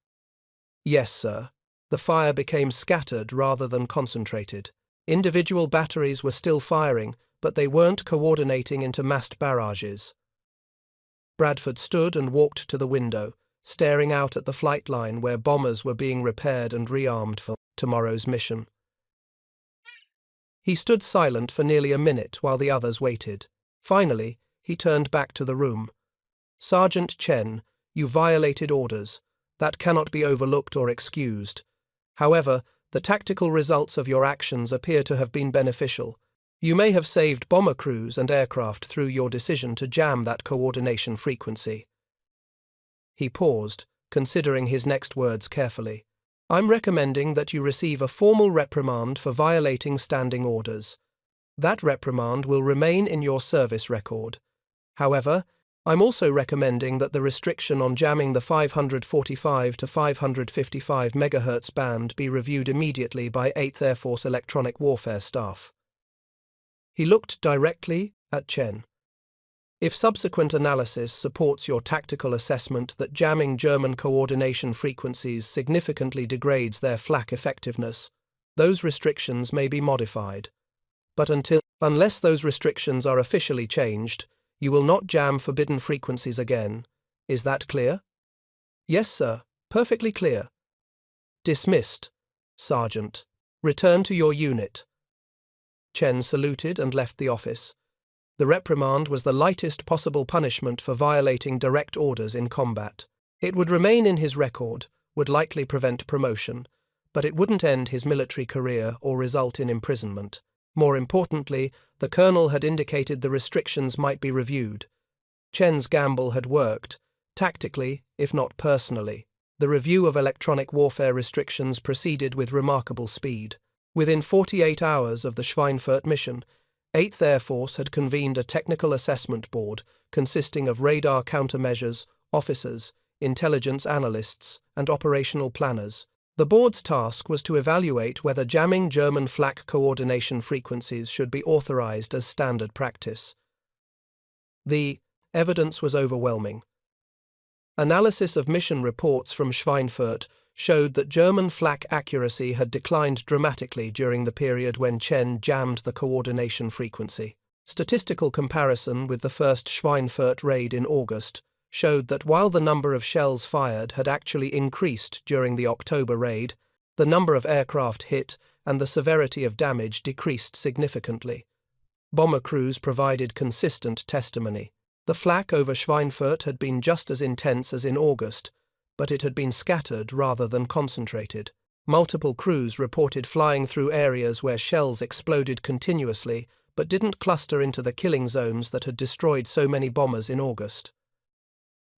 Yes, sir. The fire became scattered rather than concentrated. Individual batteries were still firing, but they weren't coordinating into massed barrages. Bradford stood and walked to the window, staring out at the flight line where bombers were being repaired and rearmed for tomorrow's mission. He stood silent for nearly a minute while the others waited. Finally, he turned back to the room. Sergeant Chen, you violated orders. That cannot be overlooked or excused. However, the tactical results of your actions appear to have been beneficial. You may have saved bomber crews and aircraft through your decision to jam that coordination frequency. He paused, considering his next words carefully. I'm recommending that you receive a formal reprimand for violating standing orders. That reprimand will remain in your service record. However, I'm also recommending that the restriction on jamming the 545 to 555 MHz band be reviewed immediately by 8th Air Force electronic warfare staff. He looked directly at Chen. If subsequent analysis supports your tactical assessment that jamming German coordination frequencies significantly degrades their flak effectiveness, those restrictions may be modified. But unless those restrictions are officially changed, you will not jam forbidden frequencies again. Is that clear? Yes, sir. Perfectly clear. Dismissed, Sergeant. Return to your unit. Chen saluted and left the office. The reprimand was the lightest possible punishment for violating direct orders in combat. It would remain in his record, would likely prevent promotion, but it wouldn't end his military career or result in imprisonment. More importantly, the colonel had indicated the restrictions might be reviewed. Chen's gamble had worked, tactically, if not personally. The review of electronic warfare restrictions proceeded with remarkable speed. Within 48 hours of the Schweinfurt mission, 8th Air Force had convened a technical assessment board consisting of radar countermeasures, officers, intelligence analysts, and operational planners. The board's task was to evaluate whether jamming German flak coordination frequencies should be authorized as standard practice. The evidence was overwhelming. Analysis of mission reports from Schweinfurt showed that German flak accuracy had declined dramatically during the period when Chen jammed the coordination frequency. Statistical comparison with the first Schweinfurt raid in August showed that while the number of shells fired had actually increased during the October raid, the number of aircraft hit and the severity of damage decreased significantly. Bomber crews provided consistent testimony. The flak over Schweinfurt had been just as intense as in August, but it had been scattered rather than concentrated. Multiple crews reported flying through areas where shells exploded continuously but didn't cluster into the killing zones that had destroyed so many bombers in August.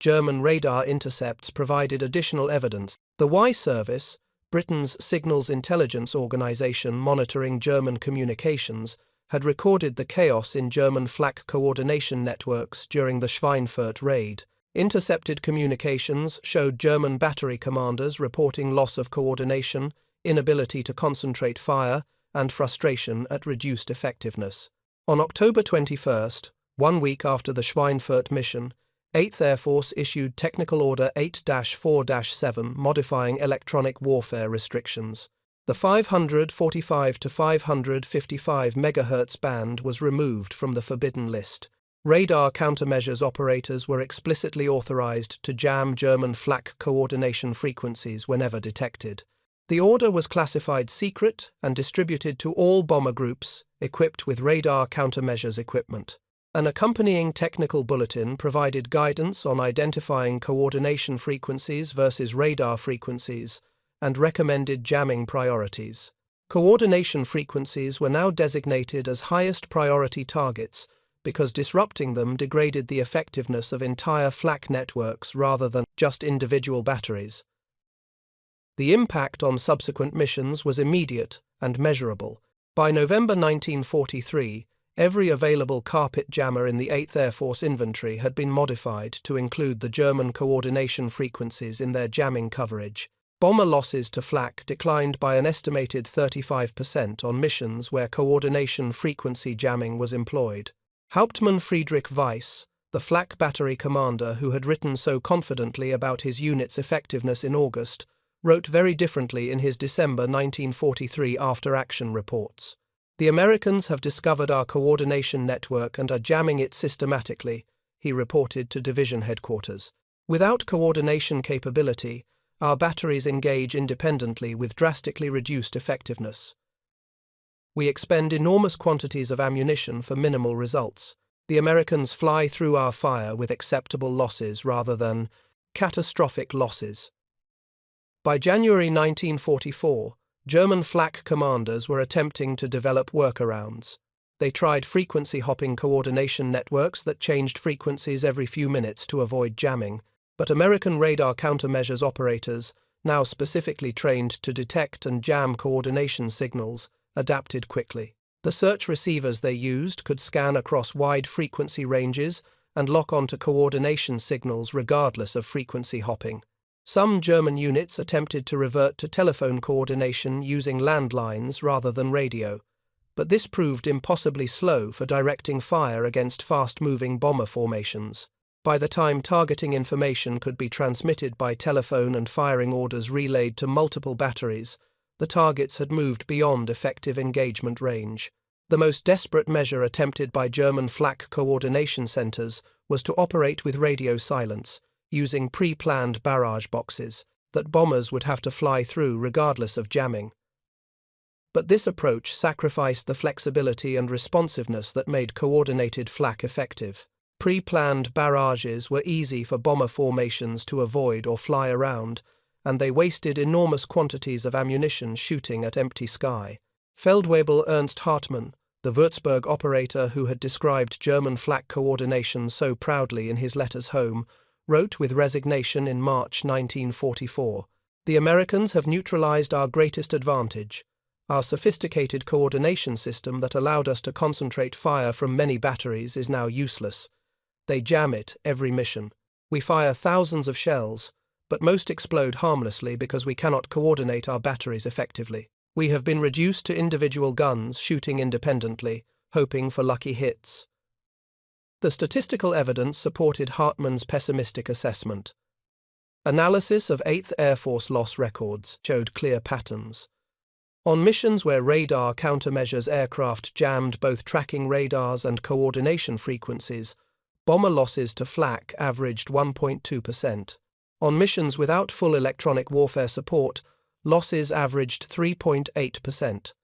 German radar intercepts provided additional evidence. The Y Service, Britain's signals intelligence organization monitoring German communications, had recorded the chaos in German flak coordination networks during the Schweinfurt raid. Intercepted communications showed German battery commanders reporting loss of coordination, inability to concentrate fire, and frustration at reduced effectiveness. On October 21st, 1 week after the Schweinfurt mission, 8th Air Force issued Technical Order 8-4-7 modifying electronic warfare restrictions. The 545 to 555 MHz band was removed from the forbidden list. Radar countermeasures operators were explicitly authorized to jam German flak coordination frequencies whenever detected. The order was classified secret and distributed to all bomber groups equipped with radar countermeasures equipment. An accompanying technical bulletin provided guidance on identifying coordination frequencies versus radar frequencies and recommended jamming priorities. Coordination frequencies were now designated as highest priority targets because disrupting them degraded the effectiveness of entire Flak networks rather than just individual batteries. The impact on subsequent missions was immediate and measurable. By November 1943, every available carpet jammer in the 8th Air Force inventory had been modified to include the German coordination frequencies in their jamming coverage. Bomber losses to Flak declined by an estimated 35% on missions where coordination frequency jamming was employed. Hauptmann Friedrich Weiss, the Flak battery commander who had written so confidently about his unit's effectiveness in August, wrote very differently in his December 1943 after-action reports. "The Americans have discovered our coordination network and are jamming it systematically," he reported to division headquarters. "Without coordination capability, our batteries engage independently with drastically reduced effectiveness. We expend enormous quantities of ammunition for minimal results. The Americans fly through our fire with acceptable losses rather than catastrophic losses." By January 1944, German Flak commanders were attempting to develop workarounds. They tried frequency-hopping coordination networks that changed frequencies every few minutes to avoid jamming, but American radar countermeasures operators, now specifically trained to detect and jam coordination signals, adapted quickly. The search receivers they used could scan across wide frequency ranges and lock onto coordination signals regardless of frequency hopping. Some German units attempted to revert to telephone coordination using landlines rather than radio, but this proved impossibly slow for directing fire against fast-moving bomber formations. By the time targeting information could be transmitted by telephone and firing orders relayed to multiple batteries, the targets had moved beyond effective engagement range. The most desperate measure attempted by German Flak coordination centers was to operate with radio silence, using pre-planned barrage boxes that bombers would have to fly through regardless of jamming. But this approach sacrificed the flexibility and responsiveness that made coordinated Flak effective. Pre-planned barrages were easy for bomber formations to avoid or fly around, and they wasted enormous quantities of ammunition shooting at empty sky. Feldwebel Ernst Hartmann, the Würzburg operator who had described German Flak coordination so proudly in his letters home, wrote with resignation in March 1944, "The Americans have neutralized our greatest advantage. Our sophisticated coordination system that allowed us to concentrate fire from many batteries is now useless. They jam it every mission. We fire thousands of shells, but most explode harmlessly because we cannot coordinate our batteries effectively. We have been reduced to individual guns shooting independently, hoping for lucky hits." The statistical evidence supported Hartmann's pessimistic assessment. Analysis of 8th Air Force loss records showed clear patterns. On missions where radar countermeasures aircraft jammed both tracking radars and coordination frequencies, bomber losses to Flak averaged 1.2%. On missions without full electronic warfare support, losses averaged 3.8%.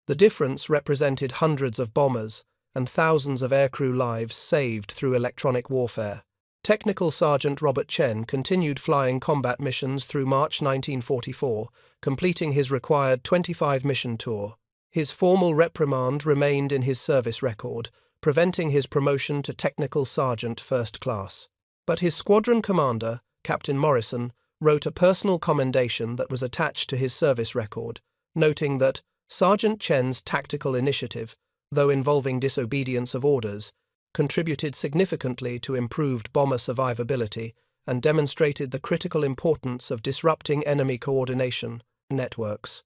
The difference represented hundreds of bombers and thousands of aircrew lives saved through electronic warfare. Technical Sergeant Robert Chen continued flying combat missions through March 1944, completing his required 25-mission tour. His formal reprimand remained in his service record, preventing his promotion to Technical Sergeant First Class. But his squadron commander, Captain Morrison, wrote a personal commendation that was attached to his service record, noting that Sergeant Chen's tactical initiative, though involving disobedience of orders, contributed significantly to improved bomber survivability and demonstrated the critical importance of disrupting enemy coordination networks.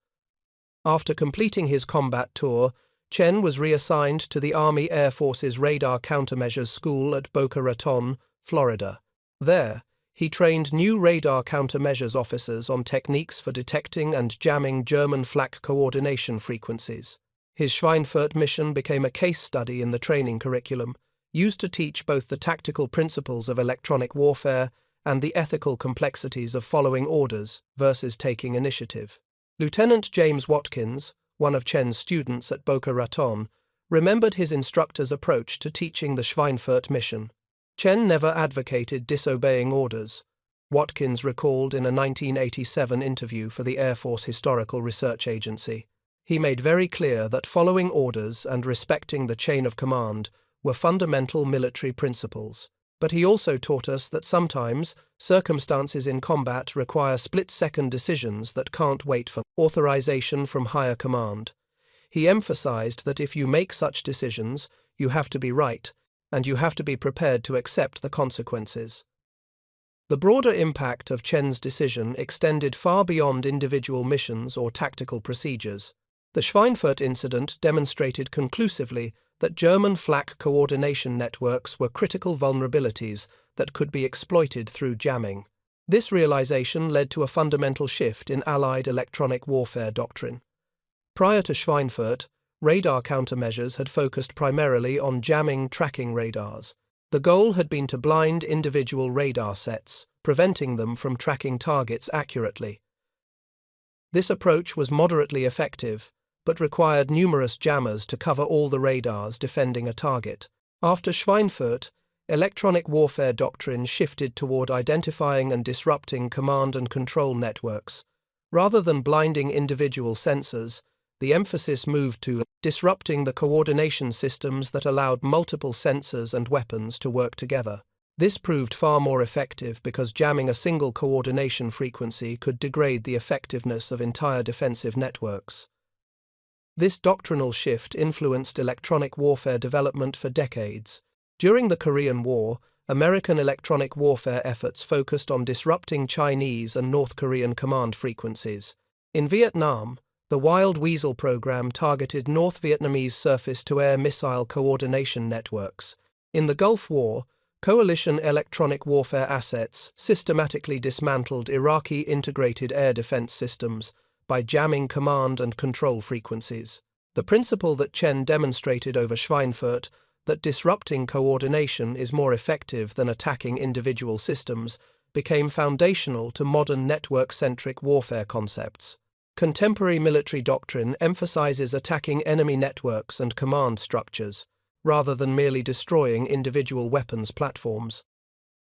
After completing his combat tour, Chen was reassigned to the Army Air Force's Radar Countermeasures School at Boca Raton, Florida. There, he trained new radar countermeasures officers on techniques for detecting and jamming German Flak coordination frequencies. His Schweinfurt mission became a case study in the training curriculum, used to teach both the tactical principles of electronic warfare and the ethical complexities of following orders versus taking initiative. Lieutenant James Watkins, one of Chen's students at Boca Raton, remembered his instructor's approach to teaching the Schweinfurt mission. Chen never advocated disobeying orders. Watkins recalled in a 1987 interview for the Air Force Historical Research Agency. He made very clear that following orders and respecting the chain of command were fundamental military principles. But he also taught us that sometimes circumstances in combat require split-second decisions that can't wait for authorization from higher command. He emphasized that if you make such decisions, you have to be right, and you have to be prepared to accept the consequences. The broader impact of Chen's decision extended far beyond individual missions or tactical procedures. The Schweinfurt incident demonstrated conclusively that German Flak coordination networks were critical vulnerabilities that could be exploited through jamming. This realization led to a fundamental shift in Allied electronic warfare doctrine. Prior to Schweinfurt, radar countermeasures had focused primarily on jamming tracking radars. The goal had been to blind individual radar sets, preventing them from tracking targets accurately. This approach was moderately effective, but required numerous jammers to cover all the radars defending a target. After Schweinfurt, electronic warfare doctrine shifted toward identifying and disrupting command and control networks. Rather than blinding individual sensors, the emphasis moved to disrupting the coordination systems that allowed multiple sensors and weapons to work together. This proved far more effective because jamming a single coordination frequency could degrade the effectiveness of entire defensive networks. This doctrinal shift influenced electronic warfare development for decades. During the Korean War, American electronic warfare efforts focused on disrupting Chinese and North Korean command frequencies. In Vietnam, the Wild Weasel program targeted North Vietnamese surface-to-air missile coordination networks. In the Gulf War, coalition electronic warfare assets systematically dismantled Iraqi integrated air defense systems by jamming command and control frequencies. The principle that Chen demonstrated over Schweinfurt, that disrupting coordination is more effective than attacking individual systems, became foundational to modern network-centric warfare concepts. Contemporary military doctrine emphasizes attacking enemy networks and command structures, rather than merely destroying individual weapons platforms.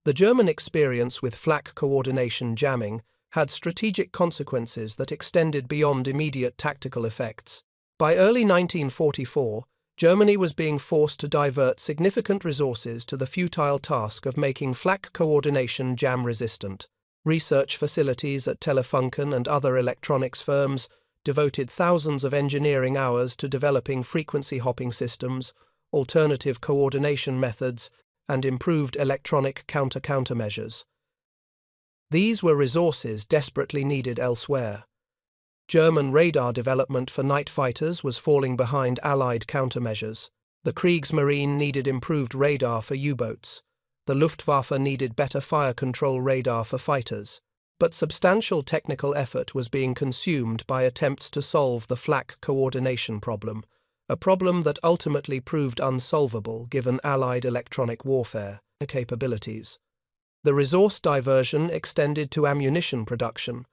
The German experience with Flak coordination jamming had strategic consequences that extended beyond immediate tactical effects. By early 1944, Germany was being forced to divert significant resources to the futile task of making Flak coordination jam-resistant. Research facilities at Telefunken and other electronics firms devoted thousands of engineering hours to developing frequency hopping systems, alternative coordination methods, and improved electronic countermeasures. These were resources desperately needed elsewhere. German radar development for night fighters was falling behind Allied countermeasures. The Kriegsmarine needed improved radar for U-boats. The Luftwaffe needed better fire control radar for fighters. But substantial technical effort was being consumed by attempts to solve the Flak coordination problem, a problem that ultimately proved unsolvable given Allied electronic warfare capabilities. The resource diversion extended to ammunition production.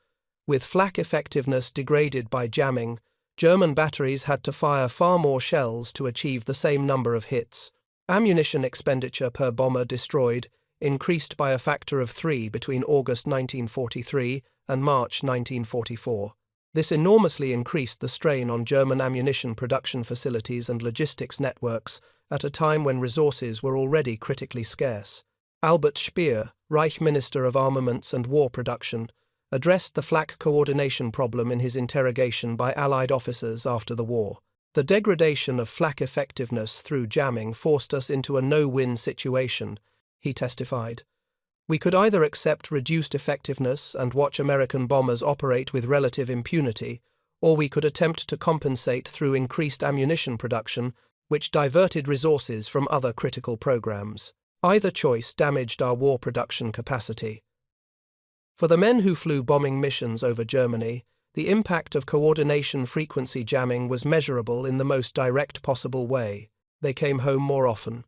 With Flak effectiveness degraded by jamming, German batteries had to fire far more shells to achieve the same number of hits. Ammunition expenditure per bomber destroyed increased by a factor of 3 between August 1943 and March 1944. This enormously increased the strain on German ammunition production facilities and logistics networks at a time when resources were already critically scarce. Albert Speer, Reich Minister of Armaments and War Production, addressed the Flak coordination problem in his interrogation by Allied officers after the war. The degradation of Flak effectiveness through jamming forced us into a no-win situation, he testified. We could either accept reduced effectiveness and watch American bombers operate with relative impunity, or we could attempt to compensate through increased ammunition production, which diverted resources from other critical programs. Either choice damaged our war production capacity. For the men who flew bombing missions over Germany, the impact of coordination frequency jamming was measurable in the most direct possible way. They came home more often.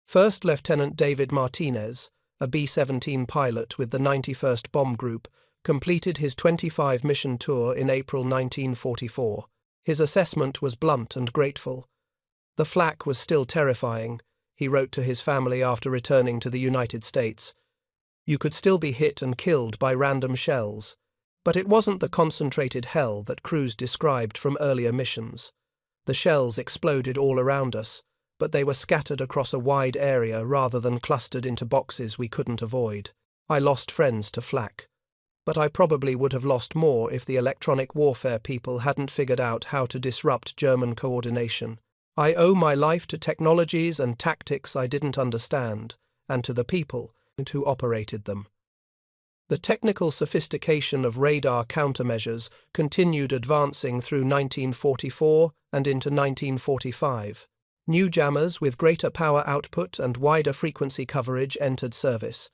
First Lieutenant David Martinez, a B-17 pilot with the 91st Bomb Group, completed his 25-mission tour in April 1944. His assessment was blunt and grateful. "The flak was still terrifying," he wrote to his family after returning to the United States. "You could still be hit and killed by random shells. But it wasn't the concentrated hell that crews described from earlier missions. The shells exploded all around us, but they were scattered across a wide area rather than clustered into boxes we couldn't avoid. I lost friends to flak. But I probably would have lost more if the electronic warfare people hadn't figured out how to disrupt German coordination. I owe my life to technologies and tactics I didn't understand, and to the people who operated them." The technical sophistication of radar countermeasures continued advancing through 1944 and into 1945. New jammers with greater power output and wider frequency coverage entered service.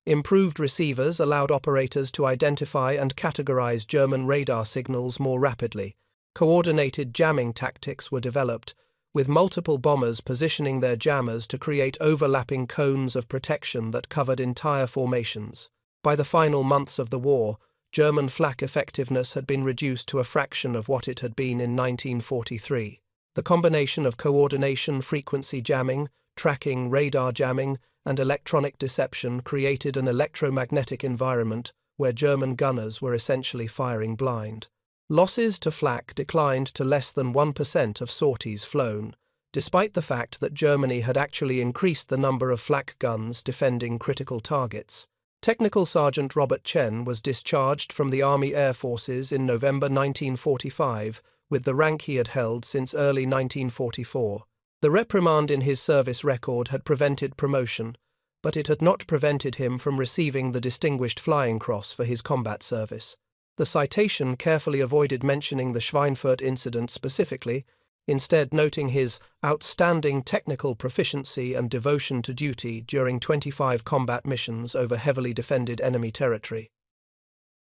Improved receivers allowed operators to identify and categorize German radar signals more rapidly. Coordinated jamming tactics were developed, with multiple bombers positioning their jammers to create overlapping cones of protection that covered entire formations. By the final months of the war, German flak effectiveness had been reduced to a fraction of what it had been in 1943. The combination of coordination frequency jamming, tracking radar jamming, and electronic deception created an electromagnetic environment where German gunners were essentially firing blind. Losses to flak declined to less than 1% of sorties flown, despite the fact that Germany had actually increased the number of flak guns defending critical targets. Technical Sergeant Robert Chen was discharged from the Army Air Forces in November 1945 with the rank he had held since early 1944. The reprimand in his service record had prevented promotion, but it had not prevented him from receiving the Distinguished Flying Cross for his combat service. The citation carefully avoided mentioning the Schweinfurt incident specifically, instead noting his outstanding technical proficiency and devotion to duty during 25 combat missions over heavily defended enemy territory.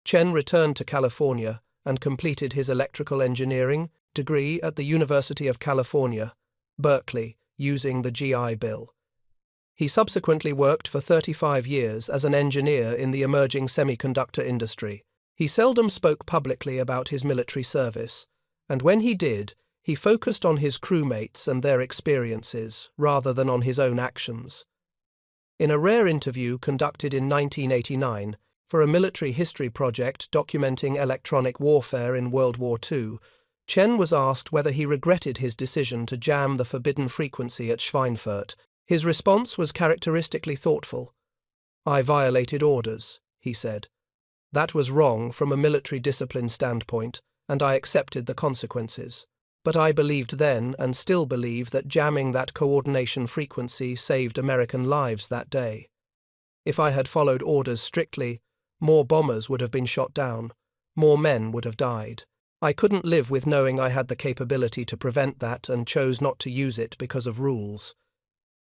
Chen returned to California and completed his electrical engineering degree at the University of California, Berkeley, using the GI Bill. He subsequently worked for 35 years as an engineer in the emerging semiconductor industry. He seldom spoke publicly about his military service, and when he did, he focused on his crewmates and their experiences rather than on his own actions. In a rare interview conducted in 1989 for a military history project documenting electronic warfare in World War II, Chen was asked whether he regretted his decision to jam the forbidden frequency at Schweinfurt. His response was characteristically thoughtful. "I violated orders," he said. "That was wrong from a military discipline standpoint, and I accepted the consequences. But I believed then and still believe that jamming that coordination frequency saved American lives that day. If I had followed orders strictly, more bombers would have been shot down, more men would have died. I couldn't live with knowing I had the capability to prevent that and chose not to use it because of rules."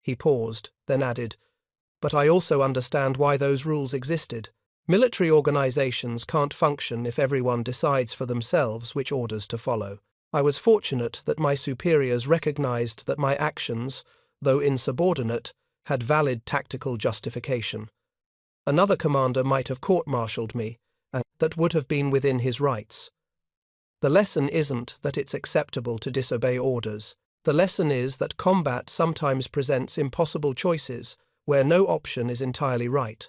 He paused, then added, "But I also understand why those rules existed. Military organizations can't function if everyone decides for themselves which orders to follow. I was fortunate that my superiors recognized that my actions, though insubordinate, had valid tactical justification. Another commander might have court-martialed me, and that would have been within his rights. The lesson isn't that it's acceptable to disobey orders. The lesson is that combat sometimes presents impossible choices where no option is entirely right."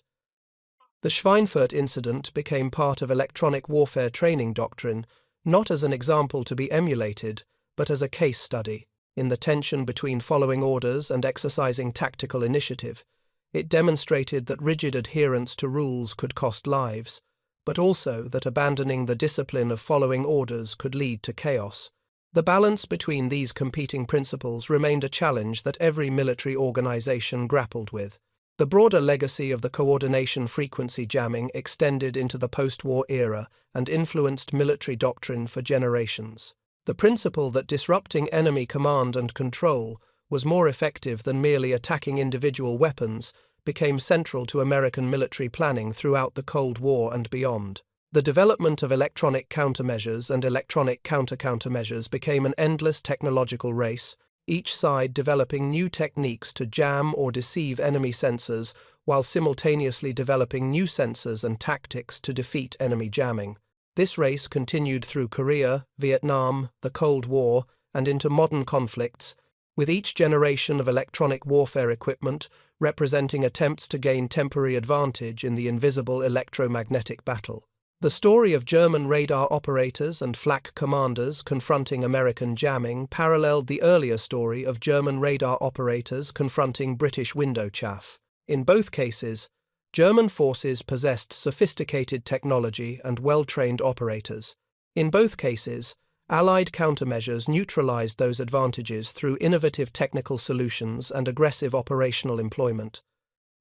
The Schweinfurt incident became part of electronic warfare training doctrine, not as an example to be emulated, but as a case study. In the tension between following orders and exercising tactical initiative, it demonstrated that rigid adherence to rules could cost lives, but also that abandoning the discipline of following orders could lead to chaos. The balance between these competing principles remained a challenge that every military organization grappled with. The broader legacy of the coordination frequency jamming extended into the post-war era and influenced military doctrine for generations. The principle that disrupting enemy command and control was more effective than merely attacking individual weapons became central to American military planning throughout the Cold War and beyond. The development of electronic countermeasures and electronic countermeasures became an endless technological race, each side developing new techniques to jam or deceive enemy sensors while simultaneously developing new sensors and tactics to defeat enemy jamming. This race continued through Korea, Vietnam, the Cold War, and into modern conflicts, with each generation of electronic warfare equipment representing attempts to gain temporary advantage in the invisible electromagnetic battle. The story of German radar operators and Flak commanders confronting American jamming paralleled the earlier story of German radar operators confronting British window chaff. In both cases, German forces possessed sophisticated technology and well-trained operators. In both cases, Allied countermeasures neutralized those advantages through innovative technical solutions and aggressive operational employment.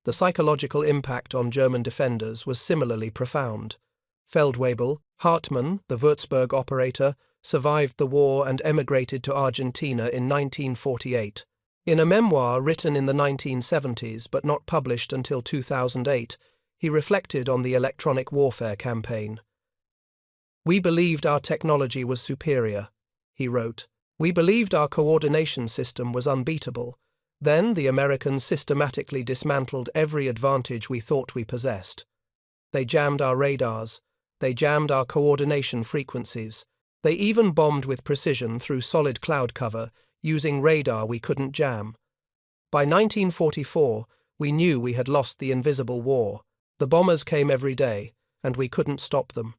The psychological impact on German defenders was similarly profound. Feldwebel, Hartmann, the Würzburg operator, survived the war and emigrated to Argentina in 1948. In a memoir written in the 1970s but not published until 2008, he reflected on the electronic warfare campaign. "We believed our technology was superior," he wrote. "We believed our coordination system was unbeatable. Then the Americans systematically dismantled every advantage we thought we possessed. They jammed our radars. They jammed our coordination frequencies. They even bombed with precision through solid cloud cover, using radar we couldn't jam. By 1944, we knew we had lost the invisible war. The bombers came every day, and we couldn't stop them."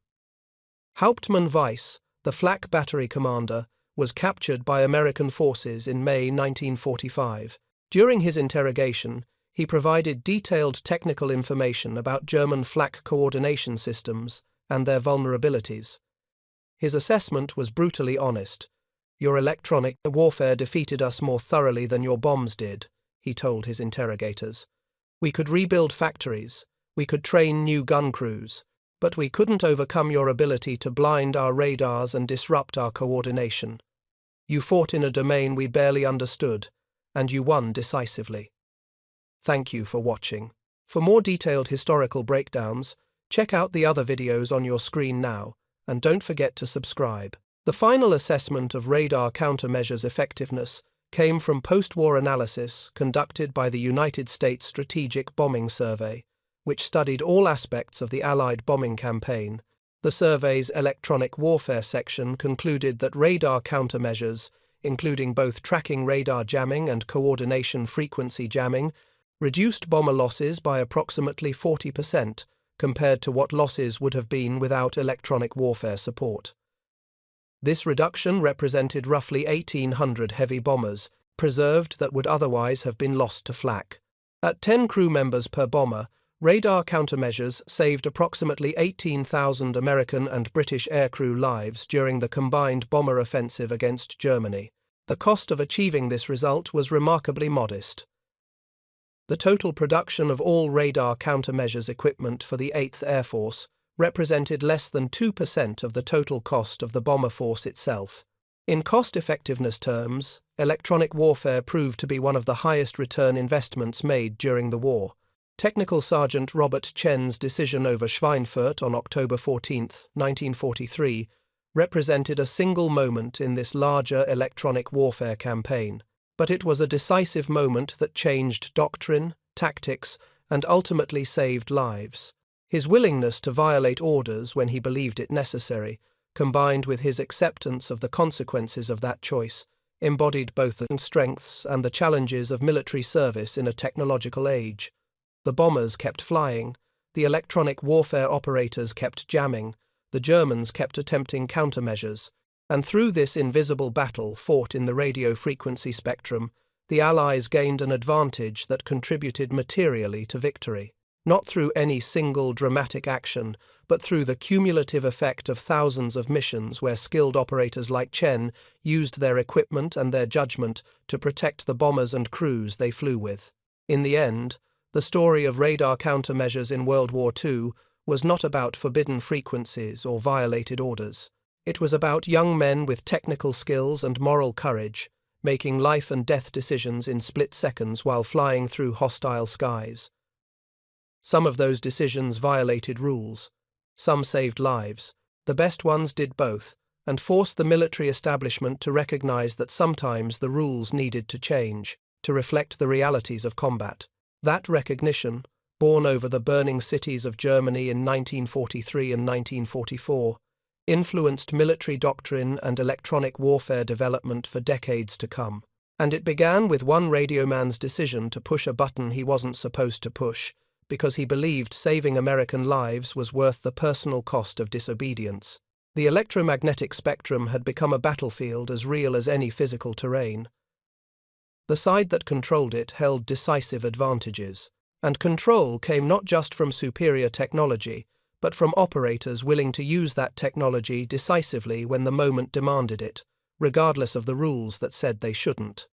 Hauptmann Weiss, the Flak battery commander, was captured by American forces in May 1945. During his interrogation, he provided detailed technical information about German Flak coordination systems and their vulnerabilities. His assessment was brutally honest. "Your electronic warfare defeated us more thoroughly than your bombs did," he told his interrogators. "We could rebuild factories, we could train new gun crews, but we couldn't overcome your ability to blind our radars and disrupt our coordination. You fought in a domain we barely understood, and you won decisively." Thank you for watching. For more detailed historical breakdowns, check out the other videos on your screen now, and don't forget to subscribe. The final assessment of radar countermeasures' effectiveness came from post-war analysis conducted by the United States Strategic Bombing Survey, which studied all aspects of the Allied bombing campaign. The survey's electronic warfare section concluded that radar countermeasures, including both tracking radar jamming and coordination frequency jamming, reduced bomber losses by approximately 40% compared to what losses would have been without electronic warfare support. This reduction represented roughly 1,800 heavy bombers, preserved that would otherwise have been lost to Flak. At 10 crew members per bomber, radar countermeasures saved approximately 18,000 American and British aircrew lives during the combined bomber offensive against Germany. The cost of achieving this result was remarkably modest. The total production of all radar countermeasures equipment for the 8th Air Force represented less than 2% of the total cost of the bomber force itself. In cost-effectiveness terms, electronic warfare proved to be one of the highest return investments made during the war. Technical Sergeant Robert Chen's decision over Schweinfurt on October 14, 1943, represented a single moment in this larger electronic warfare campaign, but it was a decisive moment that changed doctrine, tactics, and ultimately saved lives. His willingness to violate orders when he believed it necessary, combined with his acceptance of the consequences of that choice, embodied both the strengths and the challenges of military service in a technological age. The bombers kept flying, the electronic warfare operators kept jamming, the Germans kept attempting countermeasures, and through this invisible battle fought in the radio frequency spectrum, the Allies gained an advantage that contributed materially to victory. Not through any single dramatic action, but through the cumulative effect of thousands of missions where skilled operators like Chen used their equipment and their judgment to protect the bombers and crews they flew with. In the end, the story of radar countermeasures in World War II was not about forbidden frequencies or violated orders. It was about young men with technical skills and moral courage, making life and death decisions in split seconds while flying through hostile skies. Some of those decisions violated rules. Some saved lives. The best ones did both, and forced the military establishment to recognize that sometimes the rules needed to change, to reflect the realities of combat. That recognition, born over the burning cities of Germany in 1943 and 1944, influenced military doctrine and electronic warfare development for decades to come. And it began with one radioman's decision to push a button he wasn't supposed to push, because he believed saving American lives was worth the personal cost of disobedience. The electromagnetic spectrum had become a battlefield as real as any physical terrain. The side that controlled it held decisive advantages, and control came not just from superior technology, but from operators willing to use that technology decisively when the moment demanded it, regardless of the rules that said they shouldn't.